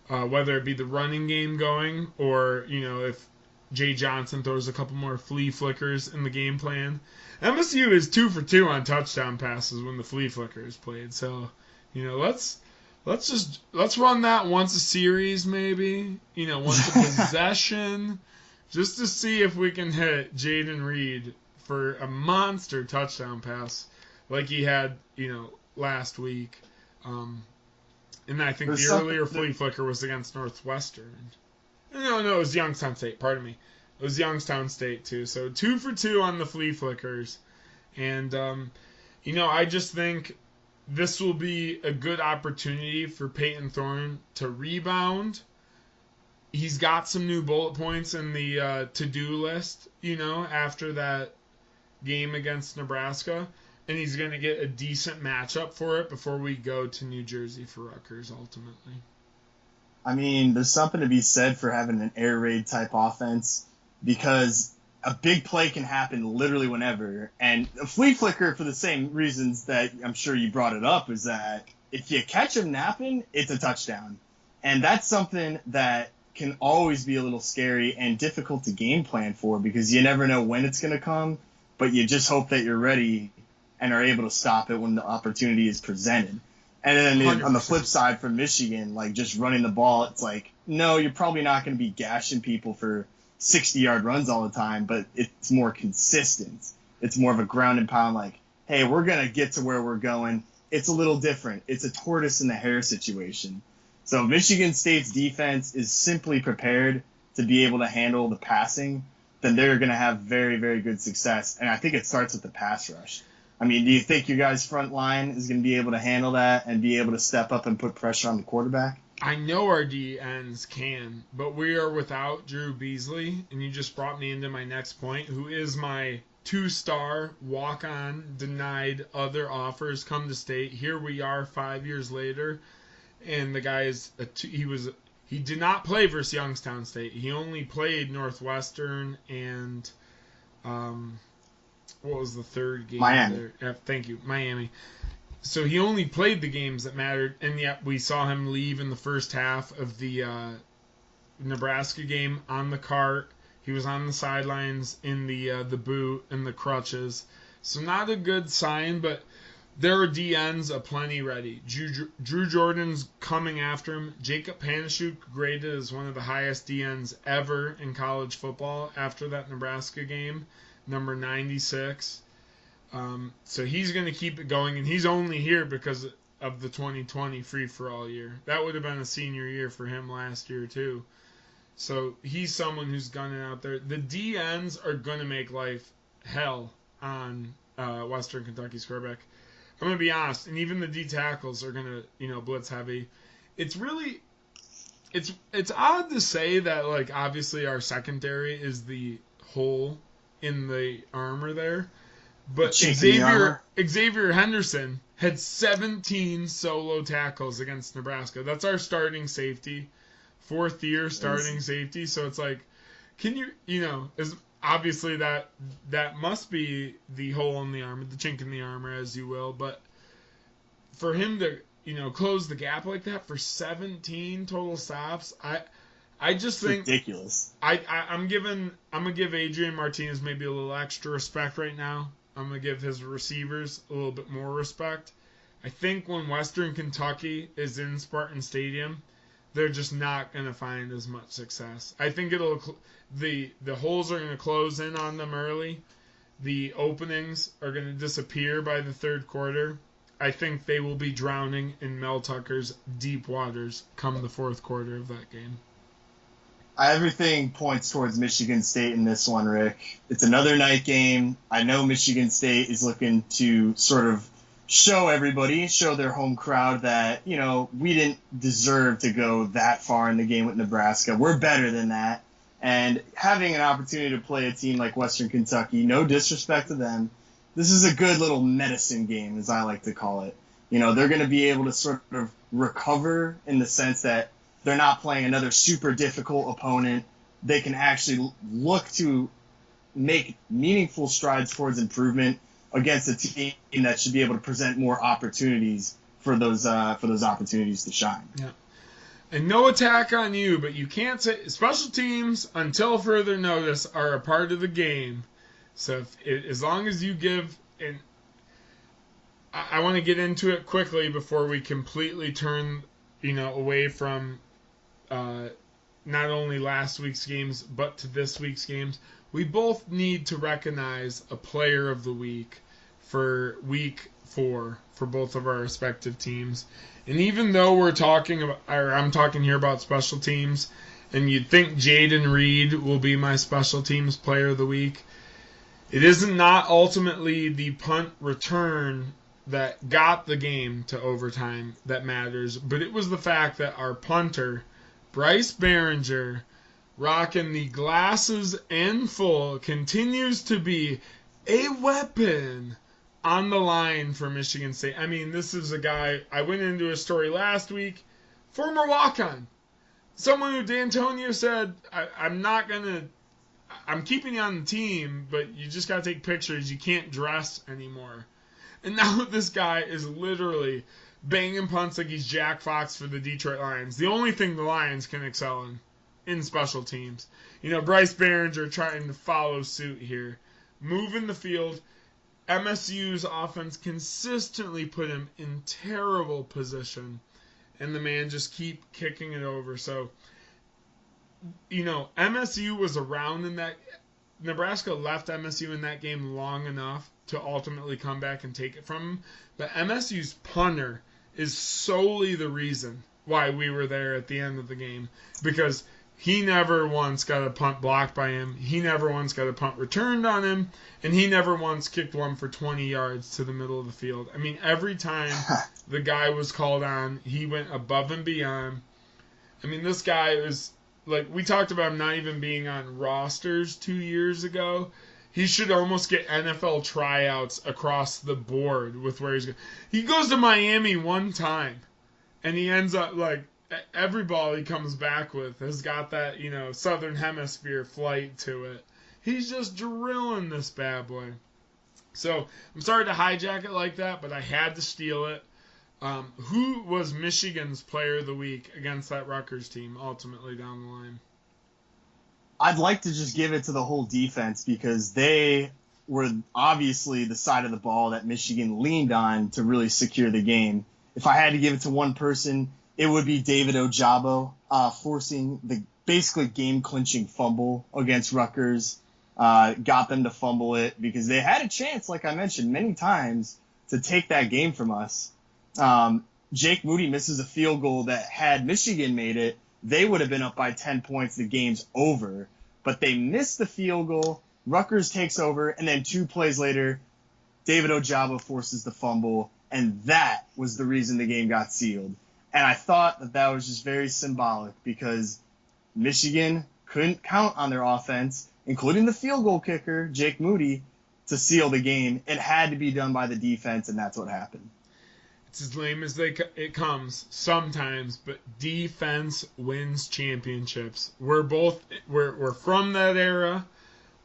whether it be the running game going or if Jay Johnson throws a couple more flea flickers in the game plan. MSU is 2 for 2 on touchdown passes when the flea flicker is played. So, let's run that once a series maybe. Once a possession, just to see if we can hit Jaden Reed for a monster touchdown pass like he had, last week. And I think the earlier flea flicker was against Northwestern. No, it was Youngstown State. Pardon me. It was Youngstown State, too. So 2 for 2 on the flea flickers. And, I just think this will be a good opportunity for Peyton Thorne to rebound. He's got some new bullet points in the to-do list, after that game against Nebraska. And he's going to get a decent matchup for it before we go to New Jersey for Rutgers, ultimately. I mean, there's something to be said for having an air raid type offense because a big play can happen literally whenever. And a flea flicker, for the same reasons that I'm sure you brought it up, is that if you catch him napping, it's a touchdown. And that's something that can always be a little scary and difficult to game plan for because you never know when it's going to come, but you just hope that you're ready and are able to stop it when the opportunity is presented. And then 100%. On the flip side for Michigan, like just running the ball, it's like, no, you're probably not going to be gashing people for 60-yard runs all the time, but it's more consistent. It's more of a ground and pound, like, hey, we're going to get to where we're going. It's a little different. It's a tortoise in the hare situation. So Michigan State's defense is simply prepared to be able to handle the passing, then they're going to have very, very good success. And I think it starts with the pass rush. I mean, do you think your guys' front line is going to be able to handle that and be able to step up and put pressure on the quarterback? I know our DNs can, but we are without Drew Beasley, and you just brought me into my next point, who is my 2-star walk-on, denied other offers, come to state. Here we are 5 years later, and the guy is he did not play versus Youngstown State. He only played Northwestern and what was the third game? Miami. There? Thank you, Miami. So he only played the games that mattered, and yet we saw him leave in the first half of the Nebraska game on the cart. He was on the sidelines in the boot and the crutches. So not a good sign, but there are DNs aplenty ready. Drew Jordan's coming after him. Jacob Panashuk graded as one of the highest DNs ever in college football after that Nebraska game, number 96. So he's going to keep it going, and he's only here because of the 2020 free-for-all year. That would have been a senior year for him last year, too. So he's someone who's gunning out there. The DNs are going to make life hell on Western Kentucky's quarterback. I'm going to be honest, and even the D tackles are going to, blitz heavy. It's really, it's odd to say that, like, obviously our secondary is the hole in the armor there. But Xavier Henderson had 17 solo tackles against Nebraska. That's our starting safety, 4th year starting safety. So it's like, can you, is obviously that must be the hole in the armor, the chink in the armor, as you will. But for him to, close the gap like that for 17 total stops, I just think ridiculous. I'm gonna give Adrian Martinez maybe a little extra respect right now. I'm going to give his receivers a little bit more respect. I think when Western Kentucky is in Spartan Stadium, they're just not going to find as much success. I think the holes are going to close in on them early. The openings are going to disappear by the third quarter. I think they will be drowning in Mel Tucker's deep waters come the fourth quarter of that game. Everything points towards Michigan State in this one, Rick. It's another night game. I know Michigan State is looking to sort of show their home crowd that, we didn't deserve to go that far in the game with Nebraska. We're better than that. And having an opportunity to play a team like Western Kentucky, no disrespect to them, this is a good little medicine game, as I like to call it. They're going to be able to sort of recover in the sense that they're not playing another super difficult opponent. They can actually look to make meaningful strides towards improvement against a team that should be able to present more opportunities for those opportunities to shine. Yeah. And no attack on you, but you can't say special teams until further notice are a part of the game. So as long as you give, and I want to get into it quickly before we completely turn, away from not only last week's games but to this week's games. We both need to recognize a player of the week for week 4 for both of our respective teams. And even though I'm talking here about special teams, and you'd think Jaden Reed will be my special teams player of the week, it isn't not ultimately the punt return that got the game to overtime that matters, but it was the fact that our punter, Bryce Behringer, rocking the glasses and full, continues to be a weapon on the line for Michigan State. I mean, this is a guy, I went into a story last week, former walk-on. Someone who D'Antonio said, I'm keeping you on the team, but you just got to take pictures. You can't dress anymore. And now this guy is literally banging punts like he's Jack Fox for the Detroit Lions. The only thing the Lions can excel in special teams. Bryce Behringer trying to follow suit here. Moving the field. MSU's offense consistently put him in terrible position, and the man just keep kicking it over. So, MSU was around in that. Nebraska left MSU in that game long enough to ultimately come back and take it from him. But MSU's punter is solely the reason why we were there at the end of the game, because he never once got a punt blocked by him. He never once got a punt returned on him. And he never once kicked one for 20 yards to the middle of the field. I mean, every time the guy was called on, he went above and beyond. I mean, this guy is, like, we talked about him not even being on rosters 2 years ago. He should almost get NFL tryouts across the board with where he's going. He goes to Miami one time, and he ends up, like, every ball he comes back with has got that, Southern Hemisphere flight to it. He's just drilling this bad boy. So, I'm sorry to hijack it like that, but I had to steal it. Who was Michigan's player of the week against that Rutgers team ultimately down the line? I'd like to just give it to the whole defense because they were obviously the side of the ball that Michigan leaned on to really secure the game. If I had to give it to one person, it would be David Ojabo, forcing the basically game-clinching fumble against Rutgers. Got them to fumble it because they had a chance, like I mentioned many times, to take that game from us. Jake Moody misses a field goal that had Michigan made it, they would have been up by 10 points. The game's over. But they missed the field goal. Rutgers takes over, and then 2 plays later, David Ojabo forces the fumble, and that was the reason the game got sealed. And I thought that was just very symbolic because Michigan couldn't count on their offense, including the field goal kicker, Jake Moody, to seal the game. It had to be done by the defense, and that's what happened. It's as lame as it comes sometimes, but defense wins championships. We're from that era.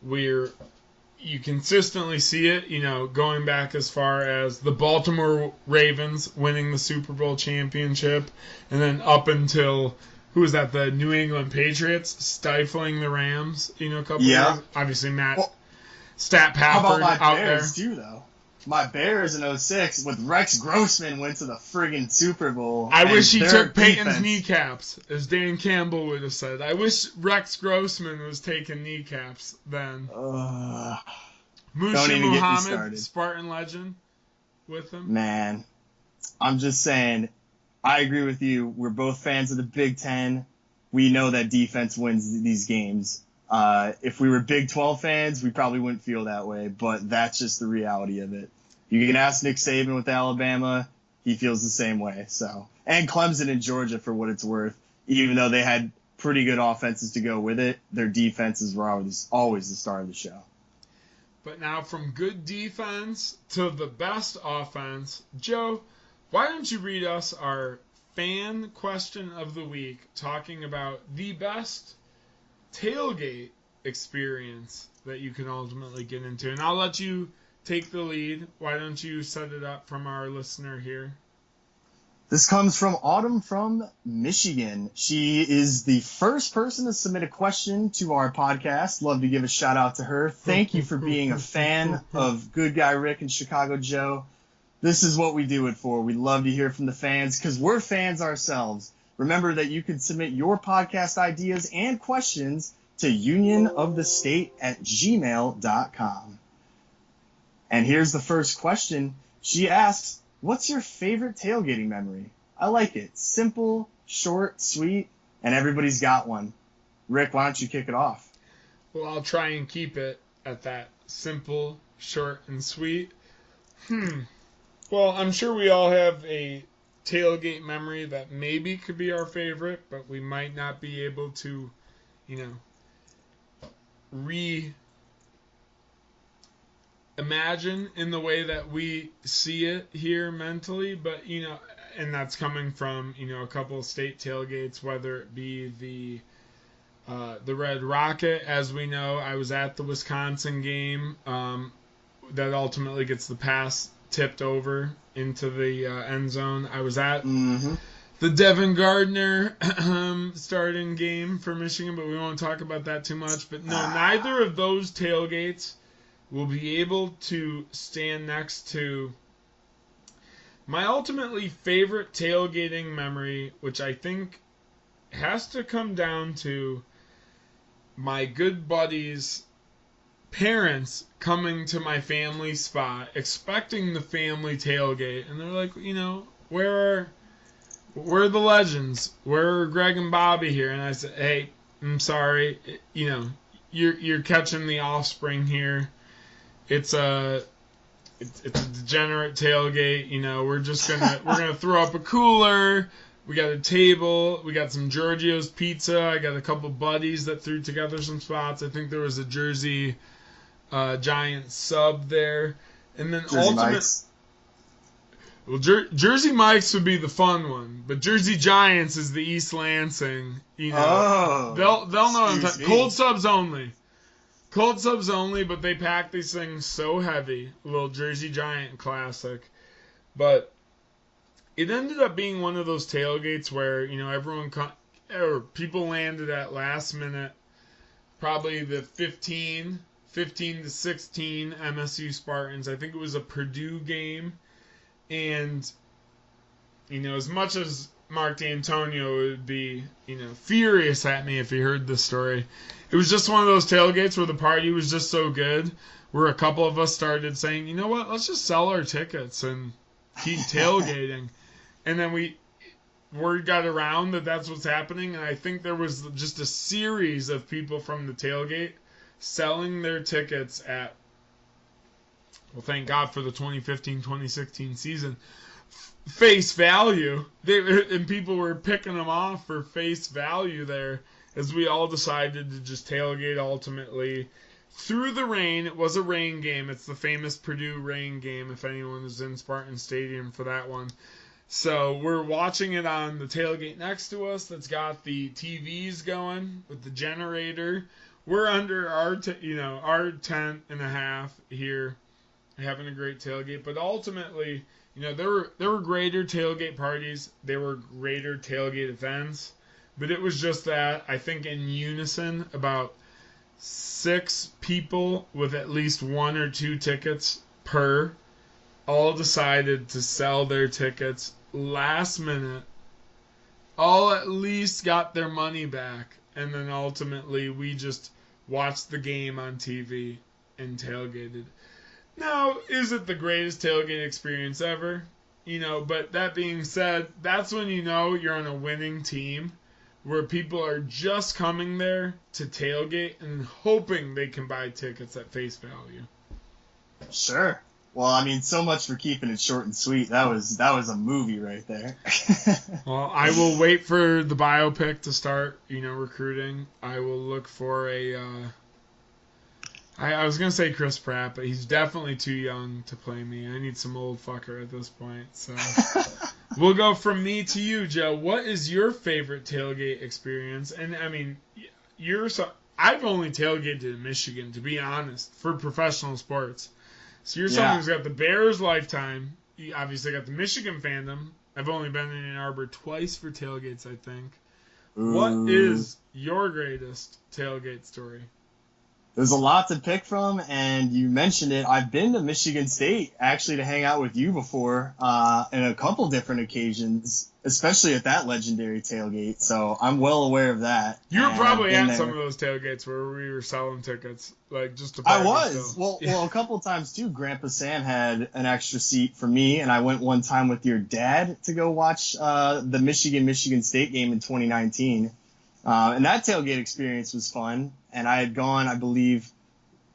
You consistently see it, going back as far as the Baltimore Ravens winning the Super Bowl championship, and then up until, who was that, the New England Patriots stifling the Rams, a couple years. Obviously, Stat Pafford how about my out Bears there. too, though? My Bears in 2006 with Rex Grossman went to the friggin' Super Bowl. I wish he took Peyton's kneecaps, as Dan Campbell would have said. I wish Rex Grossman was taking kneecaps then. Mushi Muhammad, Spartan legend, with him. Man, I'm just saying, I agree with you. We're both fans of the Big Ten. We know that defense wins these games. If we were Big 12 fans, we probably wouldn't feel that way, but that's just the reality of it. You can ask Nick Saban with Alabama. He feels the same way. So, and Clemson and Georgia, for what it's worth, even though they had pretty good offenses to go with it, their defenses were always the star of the show. But now from good defense to the best offense, Joe, why don't you read us our fan question of the week, talking about the best tailgate experience that you can ultimately get into. And I'll let you take the lead. Why don't you set it up from our listener here? This comes from Autumn from Michigan. She is the first person to submit a question to our podcast. Love to give a shout out to her. Thank you for being a fan of Good Guy Rick and Chicago Joe. This is what we do it for. We love to hear from the fans because we're fans ourselves. Remember that you can submit your podcast ideas and questions to unionofthestate@gmail.com. And here's the first question. She asks, what's your favorite tailgating memory? I like it. Simple, short, sweet, and everybody's got one. Rick, why don't you kick it off? Well, I'll try and keep it at that simple, short, and sweet. Well, I'm sure we all have a tailgate memory that maybe could be our favorite, but we might not be able to, imagine in the way that we see it here mentally, but and that's coming from a couple of state tailgates, whether it be the Red Rocket. As we know, I was at the Wisconsin game that ultimately gets the pass tipped over into the end zone. I was at the Devin Gardner starting game for Michigan, but we won't talk about that too much. But no, neither of those tailgates will be able to stand next to my ultimately favorite tailgating memory, which I think has to come down to my good buddies' parents coming to my family spot, expecting the family tailgate, and they're like, where are the legends? Where are Greg and Bobby here? And I said, hey, I'm sorry, you're catching the offspring here. It's a degenerate tailgate. We're gonna throw up a cooler. We got a table. We got some Giorgio's pizza. I got a couple buddies that threw together some spots. I think there was a Jersey Giant sub there, and then Jersey Mike's would be the fun one, but Jersey Giants is the East Lansing. They'll know what I'm talking. Cold subs only. Cold subs only, but they pack these things so heavy. A little Jersey Giant classic. But it ended up being one of those tailgates where, people landed at last minute. Probably the 15 to 16 MSU Spartans. I think it was a Purdue game. And, as much as Mark D'Antonio would be, furious at me if he heard this story, it was just one of those tailgates where the party was just so good, where a couple of us started saying, you know what, let's just sell our tickets and keep tailgating. And then word got around that that's what's happening, and I think there was just a series of people from the tailgate selling their tickets at, well, thank God for the 2015-2016 season, face value. And people were picking them off for face value there, as we all decided to just tailgate ultimately through the rain. It was a rain game. It's the famous Purdue rain game, if anyone was in Spartan Stadium for that one. So we're watching it on the tailgate next to us that's got the TVs going with the generator. We're under our tent and a half here, having a great tailgate. But ultimately, there were greater tailgate parties. There were greater tailgate events. But it was just that, I think in unison, about 6 people with at least 1 or 2 tickets per all decided to sell their tickets last minute. All at least got their money back. And then ultimately we just watched the game on TV and tailgated. Now, is it the greatest tailgate experience ever? But that being said, that's when you're on a winning team, where people are just coming there to tailgate and hoping they can buy tickets at face value. Sure. Well, so much for keeping it short and sweet. That was a movie right there. Well, I will wait for the biopic to start, recruiting. I will look for I was going to say Chris Pratt, but he's definitely too young to play me. I need some old fucker at this point. So we'll go from me to you, Joe. What is your favorite tailgate experience? And, I've only tailgated in Michigan, to be honest, for professional sports. So you're someone who's got the Bears lifetime. You obviously got the Michigan fandom, I've only been in Ann Arbor twice for tailgates, I think. Ooh. What is your greatest tailgate story? There's a lot to pick from, and you mentioned it. I've been to Michigan State, actually, to hang out with you before on a couple different occasions, especially at that legendary tailgate, so I'm well aware of that. You were probably at there. Some of those tailgates where we were selling tickets, like just to I was. Well, a couple of times, too. Grandpa Sam had an extra seat for me, and I went one time with your dad to go watch the Michigan State game in 2019. And that tailgate experience was fun. And I had gone, I believe,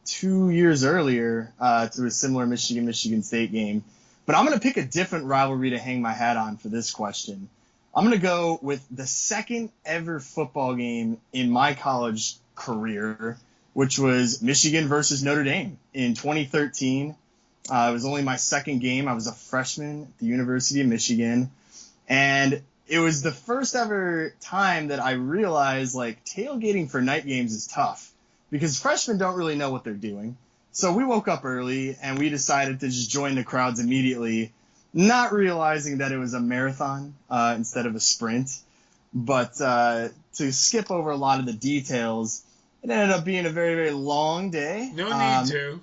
2 years earlier to a similar Michigan State game. But I'm going to pick a different rivalry to hang my hat on for this question. I'm going to go with the second ever football game in my college career, which was Michigan versus Notre Dame in 2013. It was only my second game. I was a freshman at the University of Michigan. And it was the first ever time that I realized, like, tailgating for night games is tough because freshmen don't really know what they're doing. So we woke up early and we decided to just join the crowds immediately, not realizing that it was a marathon instead of a sprint. But to skip over a lot of the details, it ended up being a very, very long day. No need to.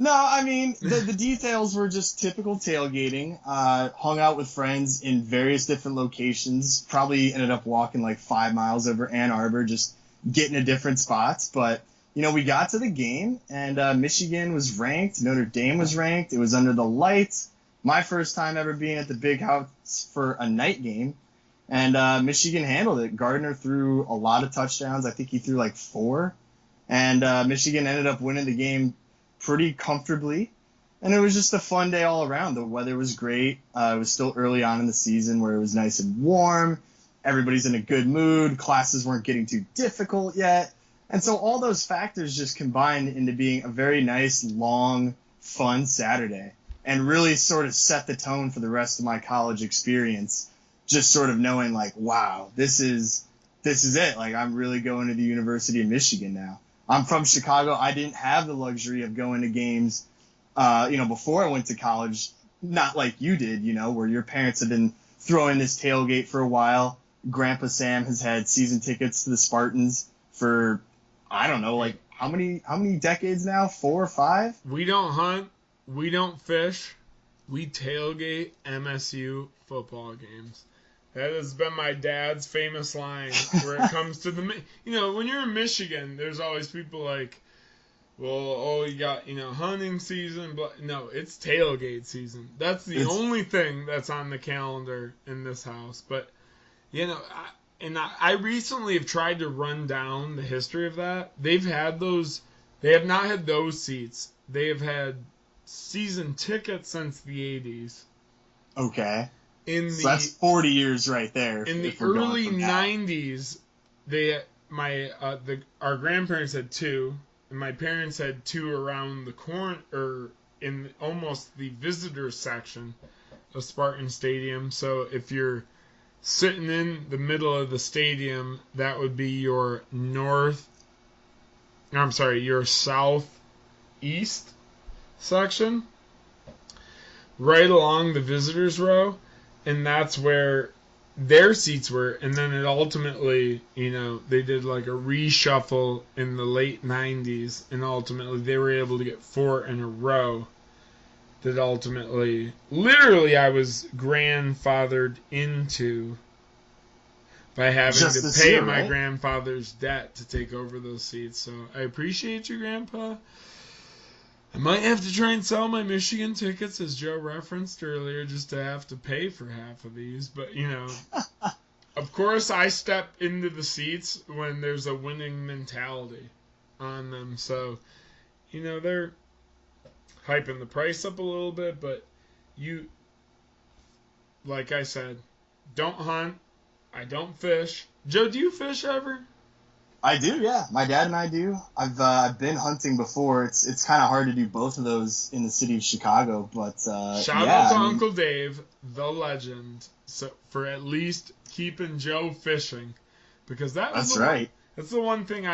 No, I mean, the details were just typical tailgating. Hung out with friends in various different locations. Probably ended up walking like 5 miles over Ann Arbor, just getting to different spots. But, you know, we got to the game, and Michigan was ranked. Notre Dame was ranked. It was under the lights. My first time ever being at the Big House for a night game. And Michigan handled it. Gardner threw a lot of touchdowns. I think he threw like 4. And Michigan ended up winning the game pretty comfortably, and it was just a fun day all around. The weather was great. It was still early on in the season where it was nice and warm. Everybody's in a good mood. Classes weren't getting too difficult yet. And so all those factors just combined into being a very nice, long, fun Saturday and really sort of set the tone for the rest of my college experience. Just sort of knowing like, wow, this is it. Like, I'm really going to the University of Michigan now. I'm from Chicago. I didn't have the luxury of going to games, before I went to college. Not like you did, where your parents have been throwing this tailgate for a while. Grandpa Sam has had season tickets to the Spartans for, I don't know, like how many decades now? 4 or 5? We don't hunt. We don't fish. We tailgate MSU football games. That has been my dad's famous line where it comes to the, when you're in Michigan, there's always people like, well, you got, hunting season, but no, it's tailgate season. That's the only thing that's on the calendar in this house. But, I recently have tried to run down the history of that. They have not had those seats. They have had season tickets since the 80s. Okay. So that's 40 years right there. In the early 90s, our grandparents had 2, and my parents had 2 around the corner, or in almost the visitor section of Spartan Stadium. So if you're sitting in the middle of the stadium, that would be your your southeast section, right along the visitors row. And that's where their seats were. And then it ultimately, they did like a reshuffle in the late 90s. And ultimately they were able to get 4 in a row. That ultimately, literally, I was grandfathered into by having to pay my grandfather's debt to take over those seats. So I appreciate you, Grandpa. I might have to try and sell my Michigan tickets, as Joe referenced earlier, just to have to pay for half of these. But, of course I step into the seats when there's a winning mentality on them. So, they're hyping the price up a little bit, but like I said, don't hunt. I don't fish. Joe, do you fish ever? I do, yeah. My dad and I do. I've been hunting before. It's kind of hard to do both of those in the city of Chicago, but shout out to Uncle Dave, the legend, so for at least keeping Joe fishing, because that's right. That's the one thing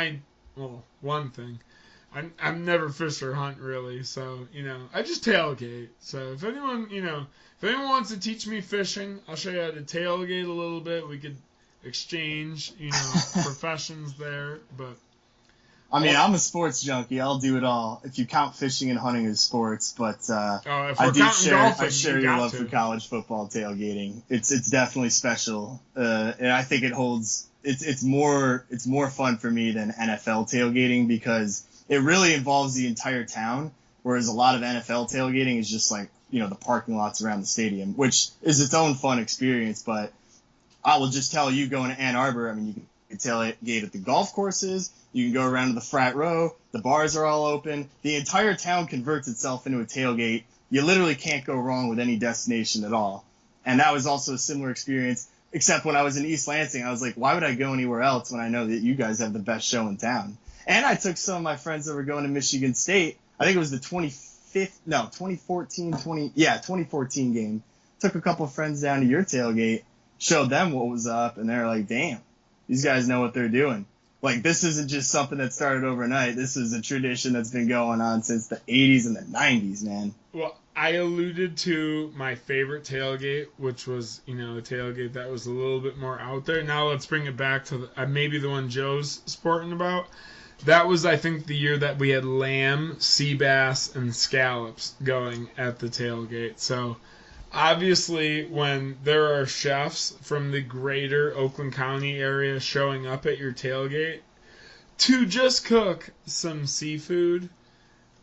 I've never fished or hunt really, so I just tailgate. So if anyone wants to teach me fishing, I'll show you how to tailgate a little bit. We could exchange professions there, but. I mean, I'm a sports junkie. I'll do it all if you count fishing and hunting as sports. But I do share your love for college football tailgating. It's definitely special, and I think it holds. It's more fun for me than NFL tailgating because it really involves the entire town. Whereas a lot of NFL tailgating is just like the parking lots around the stadium, which is its own fun experience. But I will just tell you, going to Ann Arbor, I mean, you can tailgate at the golf courses. You can go around to the frat row. The bars are all open. The entire town converts itself into a tailgate. You literally can't go wrong with any destination at all. And that was also a similar experience, except when I was in East Lansing, I was like, why would I go anywhere else when I know that you guys have the best show in town? And I took some of my friends that were going to Michigan State. I think it was the 2014 game. Took a couple friends down to your tailgate, showed them what was up, and they're like, damn, these guys know what they're doing. Like, this isn't just something that started overnight. This is a tradition that's been going on since the 80s and the 90s, man. Well, I alluded to my favorite tailgate, which was, a tailgate that was a little bit more out there. Now let's bring it back to maybe the one Joe's sporting about. That was, I think, the year that we had lamb, sea bass, and scallops going at the tailgate. So, obviously, when there are chefs from the greater Oakland County area showing up at your tailgate to just cook some seafood,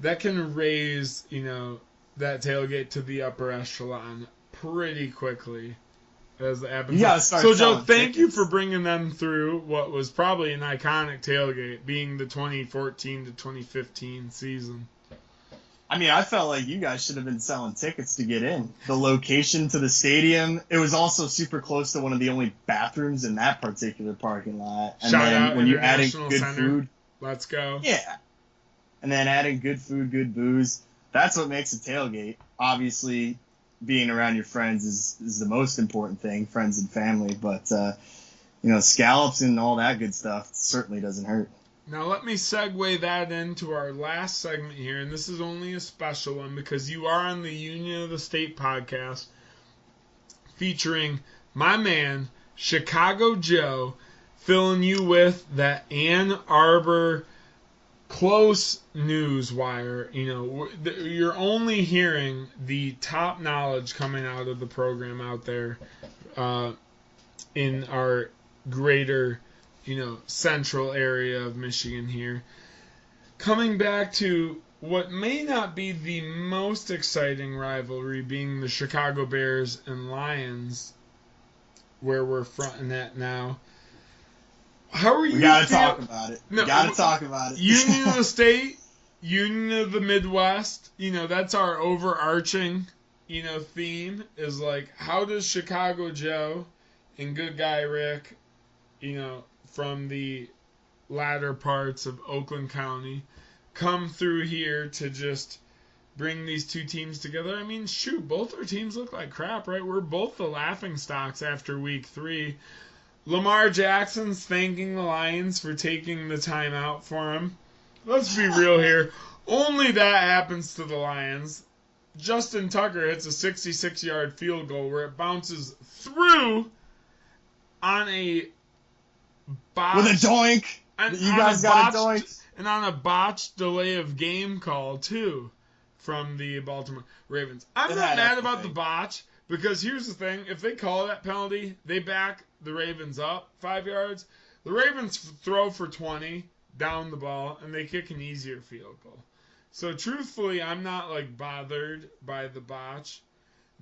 that can raise, that tailgate to the upper echelon pretty quickly. So, Joe, thank you for bringing them through what was probably an iconic tailgate, being the 2014 to 2015 season. I mean, I felt like you guys should have been selling tickets to get in. The location to the stadium, it was also super close to one of the only bathrooms in that particular parking lot. And Shout then out when you're adding good Center. food. Let's go. Yeah. And then adding good food, good booze. That's what makes a tailgate. Obviously, being around your friends is the most important thing, friends and family. But, scallops and all that good stuff certainly doesn't hurt. Now let me segue that into our last segment here, and this is only a special one because you are on the Union of the State podcast featuring my man, Chicago Joe, filling you with that Ann Arbor close news wire. You're only hearing the top knowledge coming out of the program out there in our greater central area of Michigan here. Coming back to what may not be the most exciting rivalry, being the Chicago Bears and Lions, where we're fronting at now. How are you? We gotta talk about it. Talk about it. Union of the State, Union of the Midwest. That's our overarching, theme is like, how does Chicago Joe and good guy Rick, from the latter parts of Oakland County, come through here to just bring these two teams together? I mean, shoot, both our teams look like crap, right? We're both the laughingstocks after week 3. Lamar Jackson's thanking the Lions for taking the time out for him. Let's be real here. Only that happens to the Lions. Justin Tucker hits a 66-yard field goal where it bounces through on a botched, with a doink. You guys got a doink. And on a botched delay of game call, too, from the Baltimore Ravens. I'm not mad about the botch, because here's the thing. If they call that penalty, they back the Ravens up 5 yards. The Ravens throw for 20 down the ball, and they kick an easier field goal. So, truthfully, I'm not, bothered by the botch.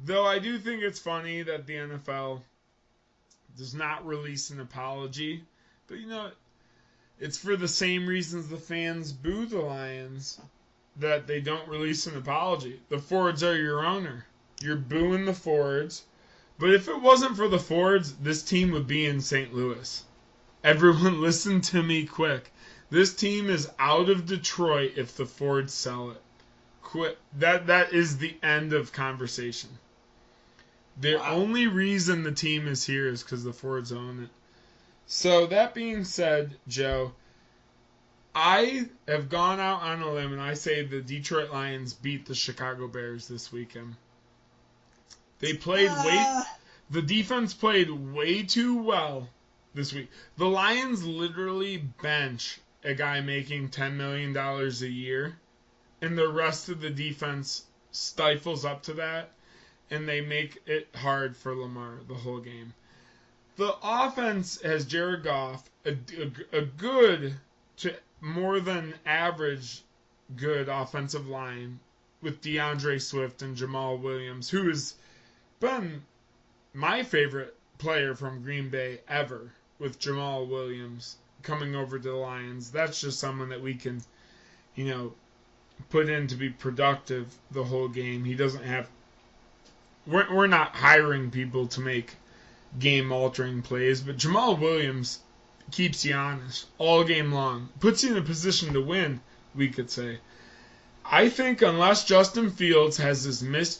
Though I do think it's funny that the NFL does not release an apology. But, it's for the same reasons the fans boo the Lions, that they don't release an apology. The Fords are your owner. You're booing the Fords. But if it wasn't for the Fords, this team would be in St. Louis. Everyone listen to me quick. This team is out of Detroit if the Fords sell it. Quit. That is the end of conversation. The only reason the team is here is because the Fords own it. So, that being said, Joe, I have gone out on a limb, and I say the Detroit Lions beat the Chicago Bears this weekend. They played the defense played way too well this week. The Lions literally bench a guy making $10 million a year, and the rest of the defense stifles up to that, and they make it hard for Lamar the whole game. The offense has Jared Goff, a good to more than average good offensive line with DeAndre Swift and Jamal Williams, who has been my favorite player from Green Bay ever, with Jamal Williams coming over to the Lions. That's just someone that we can, put in to be productive the whole game. He doesn't have... We're not hiring people to make game-altering plays, but Jamal Williams keeps you honest all game long. Puts you in a position to win, we could say. I think unless Justin Fields has this Mitch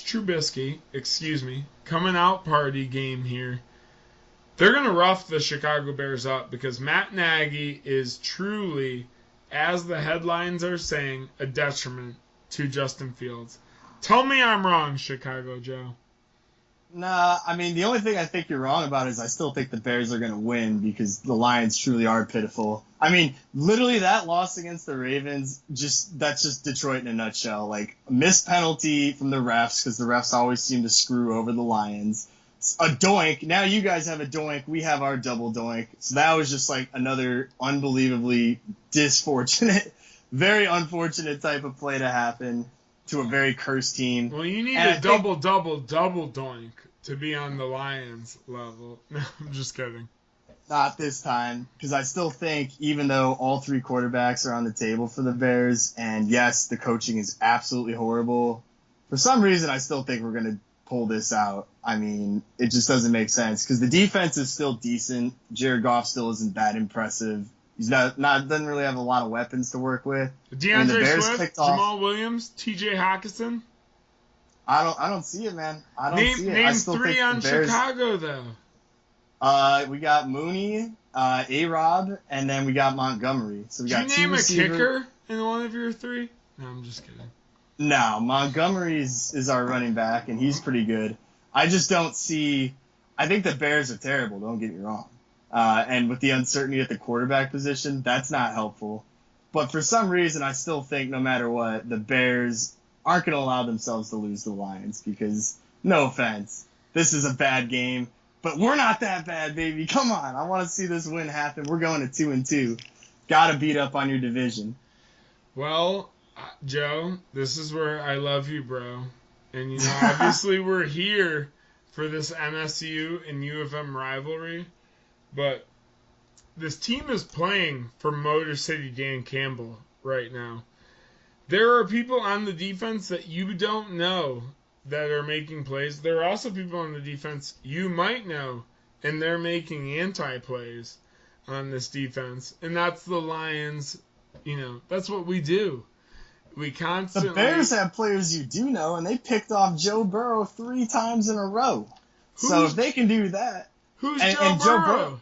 Trubisky, coming out party game here, they're going to rough the Chicago Bears up because Matt Nagy is truly, as the headlines are saying, a detriment to Justin Fields. Tell me I'm wrong, Chicago Joe. Nah, I mean, the only thing I think you're wrong about is I still think the Bears are going to win because the Lions truly are pitiful. I mean, literally that loss against the Ravens, that's just Detroit in a nutshell. Like, missed penalty from the refs because the refs always seem to screw over the Lions. A doink. Now you guys have a doink. We have our double doink. So that was just like another unbelievably disfortunate, very unfortunate type of play to happen to a very cursed team. Well, you need a double doink to be on the Lions level. No, I'm just kidding. Not this time, because I still think, even though all three quarterbacks are on the table for the Bears, and yes, the coaching is absolutely horrible, for some reason I still think we're going to pull this out. I mean, it just doesn't make sense, because the defense is still decent. Jared Goff still isn't that impressive. He's doesn't really have a lot of weapons to work with. DeAndre Swift, Jamal Williams, T.J. Hawkinson. I don't see it, man. I don't see it. Name three on Chicago, though. We got Mooney, A-Rob, and then we got Montgomery. So we got two receivers. Did you name a kicker in one of your three? No, I'm just kidding. No, Montgomery is our running back, and he's pretty good. I just don't see... I think the Bears are terrible, don't get me wrong. And with the uncertainty at the quarterback position, that's not helpful. But for some reason, I still think no matter what, the Bears aren't going to allow themselves to lose to the Lions because, no offense, this is a bad game. But we're not that bad, baby. Come on. I want to see this win happen. We're going to 2-2. Got to beat up on your division. Well, Joe, this is where I love you, bro. And, obviously we're here for this MSU and U of M rivalry. But this team is playing for Motor City Dan Campbell right now. There are people on the defense that you don't know that are making plays. There are also people on the defense you might know, and they're making anti-plays on this defense. And that's the Lions. That's what we do. We constantly... The Bears have players you do know, and they picked off Joe Burrow 3 times in a row. So if they can do that... Who's Joe Burrow?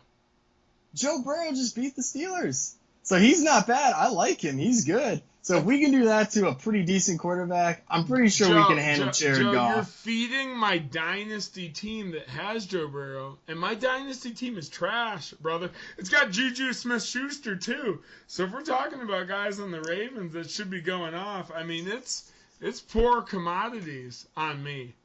Joe Burrow just beat the Steelers. So he's not bad. I like him. He's good. So if we can do that to a pretty decent quarterback, I'm pretty sure we can handle Jared Goff. You're feeding my dynasty team that has Joe Burrow, and my dynasty team is trash, brother. It's got Juju Smith-Schuster, too. So if we're talking about guys on the Ravens that should be going off, I mean, it's poor commodities on me.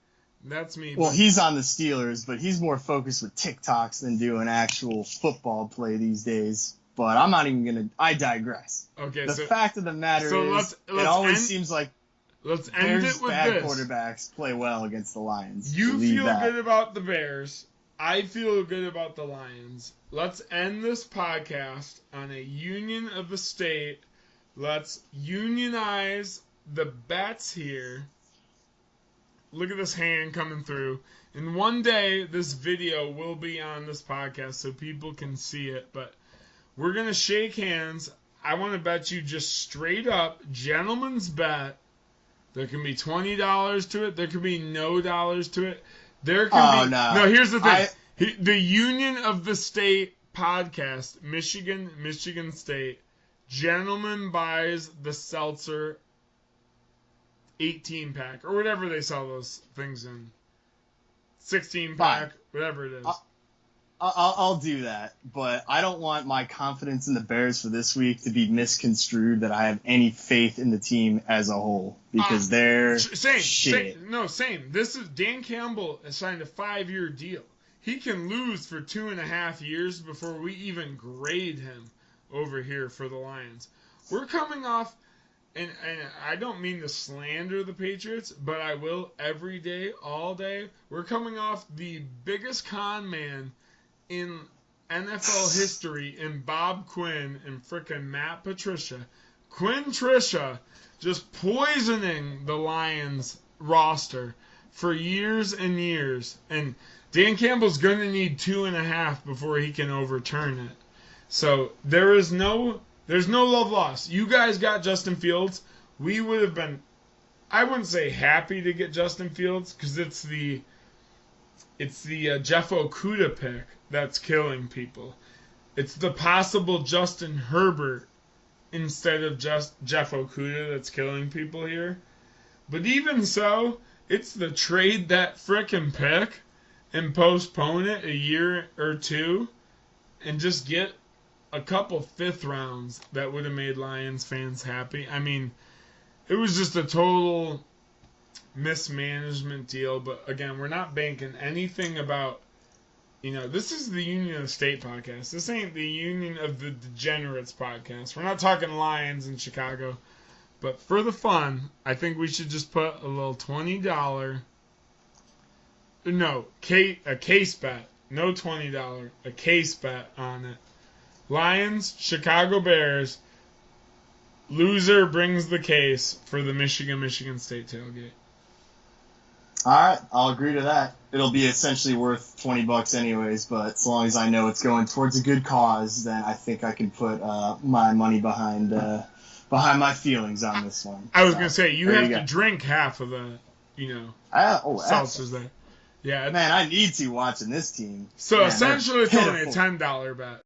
That's me. Well, he's on the Steelers, but he's more focused with TikToks than doing actual football play these days. But I'm not even going to... I digress. Okay, the fact of the matter is, it always seems like let's end it with bad this. Quarterbacks play well against the Lions. You feel good about the Bears. I feel good about the Lions. Let's end this podcast on a union of the state. Let's unionize the bets here. Look at this hand coming through. And one day, this video will be on this podcast so people can see it. But we're going to shake hands. I want to bet you just straight up, gentleman's bet. There can be $20 to it. There can be no dollars to it. There can be... No, here's the thing. The Union of the State podcast, Michigan State, Gentleman buys the seltzer 18-pack, or whatever they sell those things in. 16-pack, whatever it is. I'll do that, but I don't want my confidence in the Bears for this week to be misconstrued that I have any faith in the team as a whole, because they're shit. Same. This is Dan Campbell has signed a 5-year deal. He can lose for 2.5 years before we even grade him over here for the Lions. We're coming off, and I don't mean to slander the Patriots, but I will every day, all day. We're coming off the biggest con man in NFL history in Bob Quinn and frickin' Matt Patricia. Quinn Trisha just poisoning the Lions roster for years and years. And Dan Campbell's going to need 2.5 before he can overturn it. So there's no love lost. You guys got Justin Fields. We would have been, I wouldn't say happy to get Justin Fields, because it's the Jeff Okudah pick that's killing people. It's the possible Justin Herbert instead of just Jeff Okudah that's killing people here. But even so, it's the trade that frickin' pick and postpone it a year or two and just get a couple 5th rounds that would have made Lions fans happy. I mean, it was just a total mismanagement deal. But again, we're not banking anything about, this is the Union of State podcast. This ain't the Union of the Degenerates podcast. We're not talking Lions in Chicago. But for the fun, I think we should just put a little $20, a case bet. No $20, a case bet on it. Lions, Chicago Bears, loser brings the case for the Michigan State tailgate. All right, I'll agree to that. It'll be essentially worth $20 anyways, but as long as I know it's going towards a good cause, then I think I can put my money behind my feelings on this one. I was going to say, you have to drink half of the, seltzers there. Yeah, man, I need to watching this team. So essentially it's only a $10 bet.